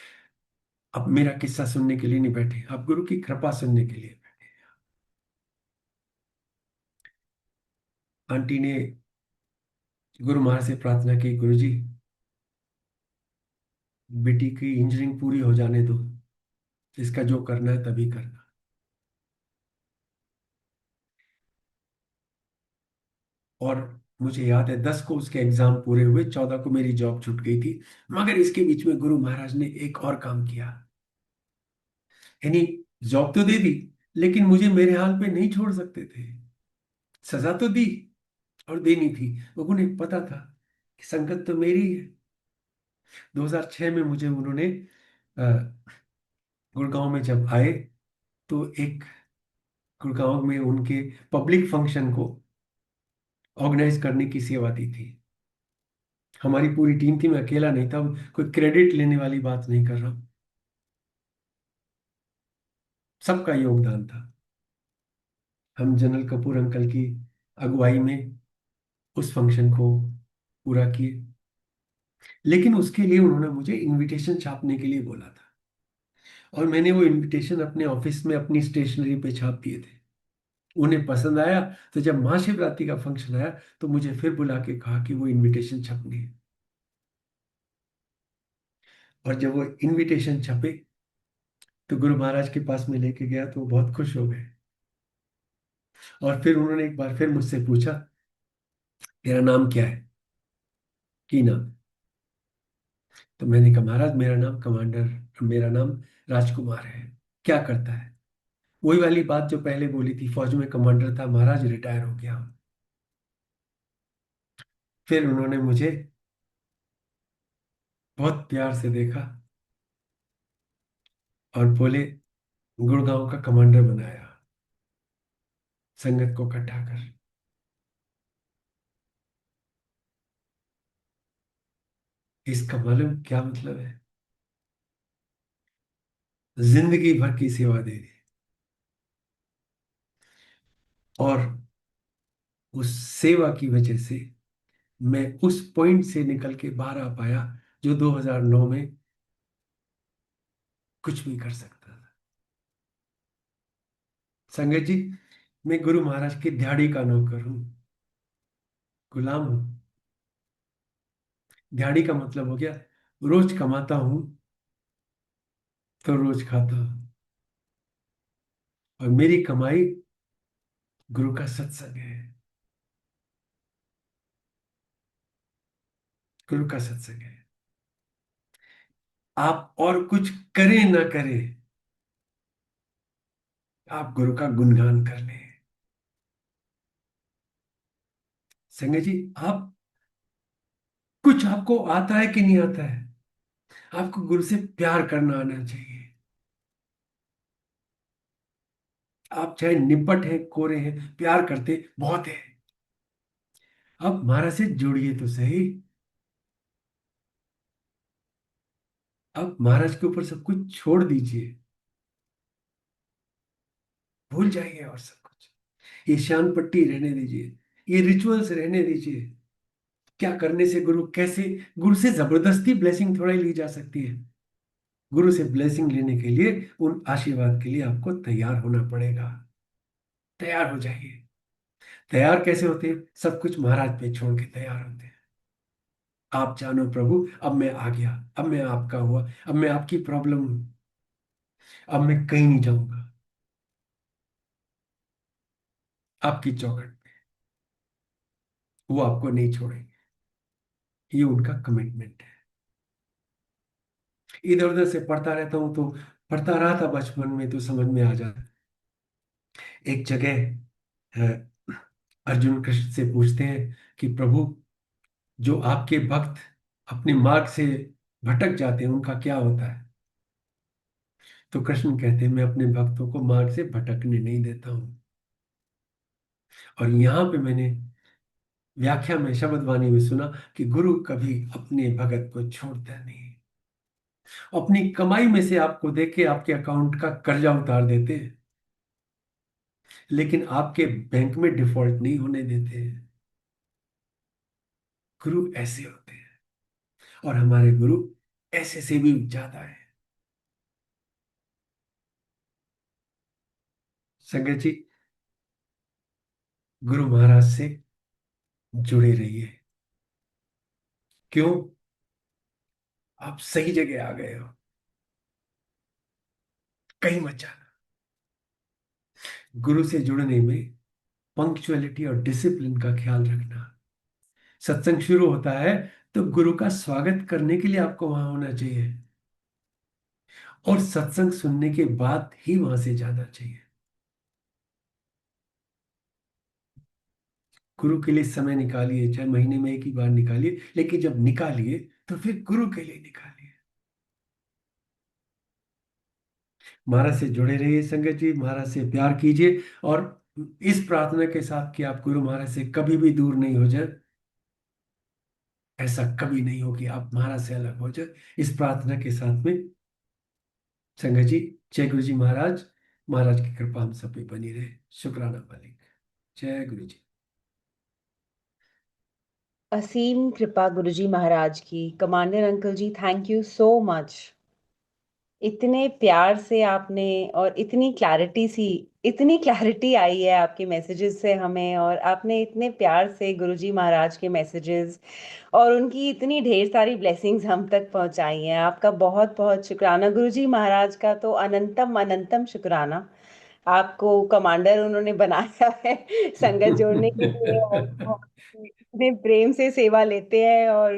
अब मेरा किस्सा सुनने के लिए नहीं बैठे, आप गुरु की कृपा सुनने के लिए बैठे। आंटी ने गुरु महाराज से प्रार्थना की, गुरु जी बेटी की इंजीनियरिंग पूरी हो जाने दो, इसका जो करना है तभी करना। और मुझे याद है 10 को उसके एग्जाम पूरे हुए, 14 को मेरी जॉब छूट गई थी। मगर इसके बीच में गुरु महाराज ने एक और काम किया, यानी जॉब तो दे दी, लेकिन मुझे मेरे हाल पे नहीं छोड़ सकते थे। सजा तो दी और देनी थी। उन्हें पता था कि संगत तो मेरी है। 2006 में मुझे उन्होंने गुड़गांव में जब आए, तो एक गुड़गांव में उनके पब्लिक फंक्शन को ऑर्गेनाइज करने की सेवा दी थी। हमारी पूरी टीम थी, मैं अकेला नहीं था। कोई क्रेडिट लेने वाली बात नहीं कर रहा हूं, सबका योगदान था। हम जनरल कपूर अंकल की अगुवाई में उस फंक्शन को पूरा किए। लेकिन उसके लिए उन्होंने मुझे इनविटेशन छापने के लिए बोला था, और मैंने वो इनविटेशन अपने ऑफिस में अपनी स्टेशनरी पे छाप दिए थे। उन्हें पसंद आया, तो जब महाशिवरात्रि का फंक्शन आया तो मुझे फिर बुला के कहा कि वो इनविटेशन छपनी है। और जब वो इनविटेशन छपे तो गुरु महाराज के पास में लेके गया, तो वो बहुत खुश हो गए। और फिर उन्होंने एक बार फिर मुझसे पूछा, तेरा नाम क्या है, की नाम? तो मैंने कहा, महाराज मेरा नाम राजकुमार है। क्या करता है? वही वाली बात जो पहले बोली थी, फौज में कमांडर था महाराज, रिटायर हो गया हूं। फिर उन्होंने मुझे बहुत प्यार से देखा और बोले, गुड़गांव का कमांडर बनाया संगत को इकट्ठा कर। इसका मालूम क्या मतलब है? जिंदगी भर की सेवा दे दी। और उस सेवा की वजह से मैं उस पॉइंट से निकल के बाहर आ पाया, जो 2009 में कुछ भी कर सकता था। संगत जी, मैं गुरु महाराज की दिहाड़ी का नौकर हूं, गुलाम हूं। दिहाड़ी का मतलब हो गया, रोज कमाता हूं तो रोज खाता हूं। और मेरी कमाई गुरु का सत्संग है, गुरु का सत्संग है। आप और कुछ करें ना करें, आप गुरु का गुणगान कर लें। संगत जी, आप कुछ आपको आता है कि नहीं आता है, आपको गुरु से प्यार करना आना चाहिए। आप चाहे निपट हैं, कोरे हैं, प्यार करते बहुत है। आप महाराज से जुड़िए तो सही। आप महाराज के ऊपर सब कुछ छोड़ दीजिए, भूल जाइए और सब कुछ। ये शान पट्टी रहने दीजिए, ये रिचुअल्स रहने दीजिए। क्या करने से गुरु कैसे, गुरु से जबरदस्ती ब्लेसिंग थोड़ा ही ली जा सकती है। गुरु से ब्लेसिंग लेने के लिए, उन आशीर्वाद के लिए आपको तैयार होना पड़ेगा। तैयार हो जाइए। तैयार कैसे होते हैं? सब कुछ महाराज पे छोड़ के तैयार होते हैं। आप जानो प्रभु, अब मैं आ गया, अब मैं आपका हुआ, अब मैं आपकी प्रॉब्लम हूं, अब मैं कहीं नहीं जाऊंगा, आपकी चौखट पे। वो आपको नहीं छोड़ेंगे, ये उनका कमिटमेंट है। इधर उधर से पढ़ता रहता हूं, तो पढ़ता रहा था बचपन में, तो समझ में आ जाता। एक जगह अर्जुन कृष्ण से पूछते हैं कि प्रभु, जो आपके भक्त अपने मार्ग से भटक जाते हैं, उनका क्या होता है? तो कृष्ण कहते हैं, मैं अपने भक्तों को मार्ग से भटकने नहीं देता हूं। और यहां पे मैंने व्याख्या में, शब्दवाणी में सुना कि गुरु कभी अपने भगत को छोड़ता नहीं। अपनी कमाई में से आपको देके आपके अकाउंट का कर्जा उतार देते हैं, लेकिन आपके बैंक में डिफॉल्ट नहीं होने देते हैं। गुरु ऐसे होते हैं। और हमारे गुरु ऐसे से भी ज्यादा है। संगत जी, गुरु महाराज से जुड़े रहिए। क्यों? आप सही जगह आ गए हो। कहीं मत जाना। गुरु से जुड़ने में पंक्चुअलिटी और डिसिप्लिन का ख्याल रखना। सत्संग शुरू होता है तो गुरु का स्वागत करने के लिए आपको वहां होना चाहिए, और सत्संग सुनने के बाद ही वहां से जाना चाहिए। गुरु के लिए समय निकालिए, चाहे महीने में एक ही बार निकालिए, लेकिन जब निकालिए तो फिर गुरु के लिए निकालिए। महाराज से जुड़े रहिए संगत जी, महाराज से प्यार कीजिए, और इस प्रार्थना के साथ कि आप गुरु महाराज से कभी भी दूर नहीं हो जाए। ऐसा कभी नहीं हो कि आप महाराज से अलग हो जाए। इस प्रार्थना के साथ में संगत जी, जय गुरु जी महाराज। महाराज की कृपा हम सब पे बनी रहे। शुक्राना मालिक। जय गुरु जी। असीम कृपा गुरुजी महाराज की। Commander uncle ji, thank you so much. इतने प्यार से आपने, और इतनी क्लैरिटी आई है आपके मैसेजेस से हमें, और आपने इतने प्यार से गुरुजी महाराज के मैसेजेस और उनकी इतनी ढेर सारी ब्लेसिंग्स हम तक पहुंचाई हैं। आपका बहुत बहुत शुक्राना। गुरुजी महाराज का तो अनंतम अनंतम शुक्राना। आपको कमांडर उन्होंने बनाया है संगत जोड़ने के लिए, और वो इतने प्रेम से सेवा लेते हैं, और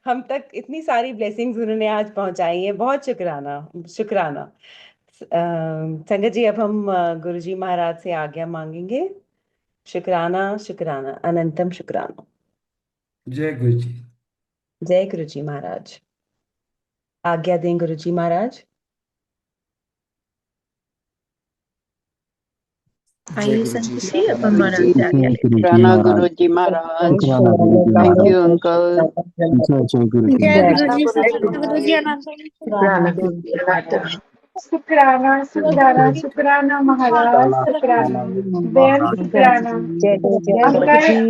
हम तक इतनी सारी ब्लेसिंग्स उन्होंने आज पहुंचाई है। बहुत शुक्राना, शुक्राना। संगत जी, अब हम गुरुजी महाराज से आज्ञा मांगेंगे। शुक्राना, शुक्राना, अनंतम शुक्राना। जय गुरु जी। जय गुरुजी महाराज। आज्ञा दें गुरुजी महाराज। आइए संगत जी, अब हम महाराज से आज्ञा जय लेते गुरु जी शुक्राना महाराज। गुरु जी महाराज। शुक्राना गुरु जी थैंक महाराज। You uncle. जय गुरु जी हैं। जय महाराज। गुरु जी। गुरु जी अनंत शुक्राना शुक्राना शुक्राना गुरु शुक्राना महाराज, शुक्राना शुक्राना शुक्राना गुरु जी बेन, महाराज। शुक्राना जय जय जय गुरु अंकल। जी।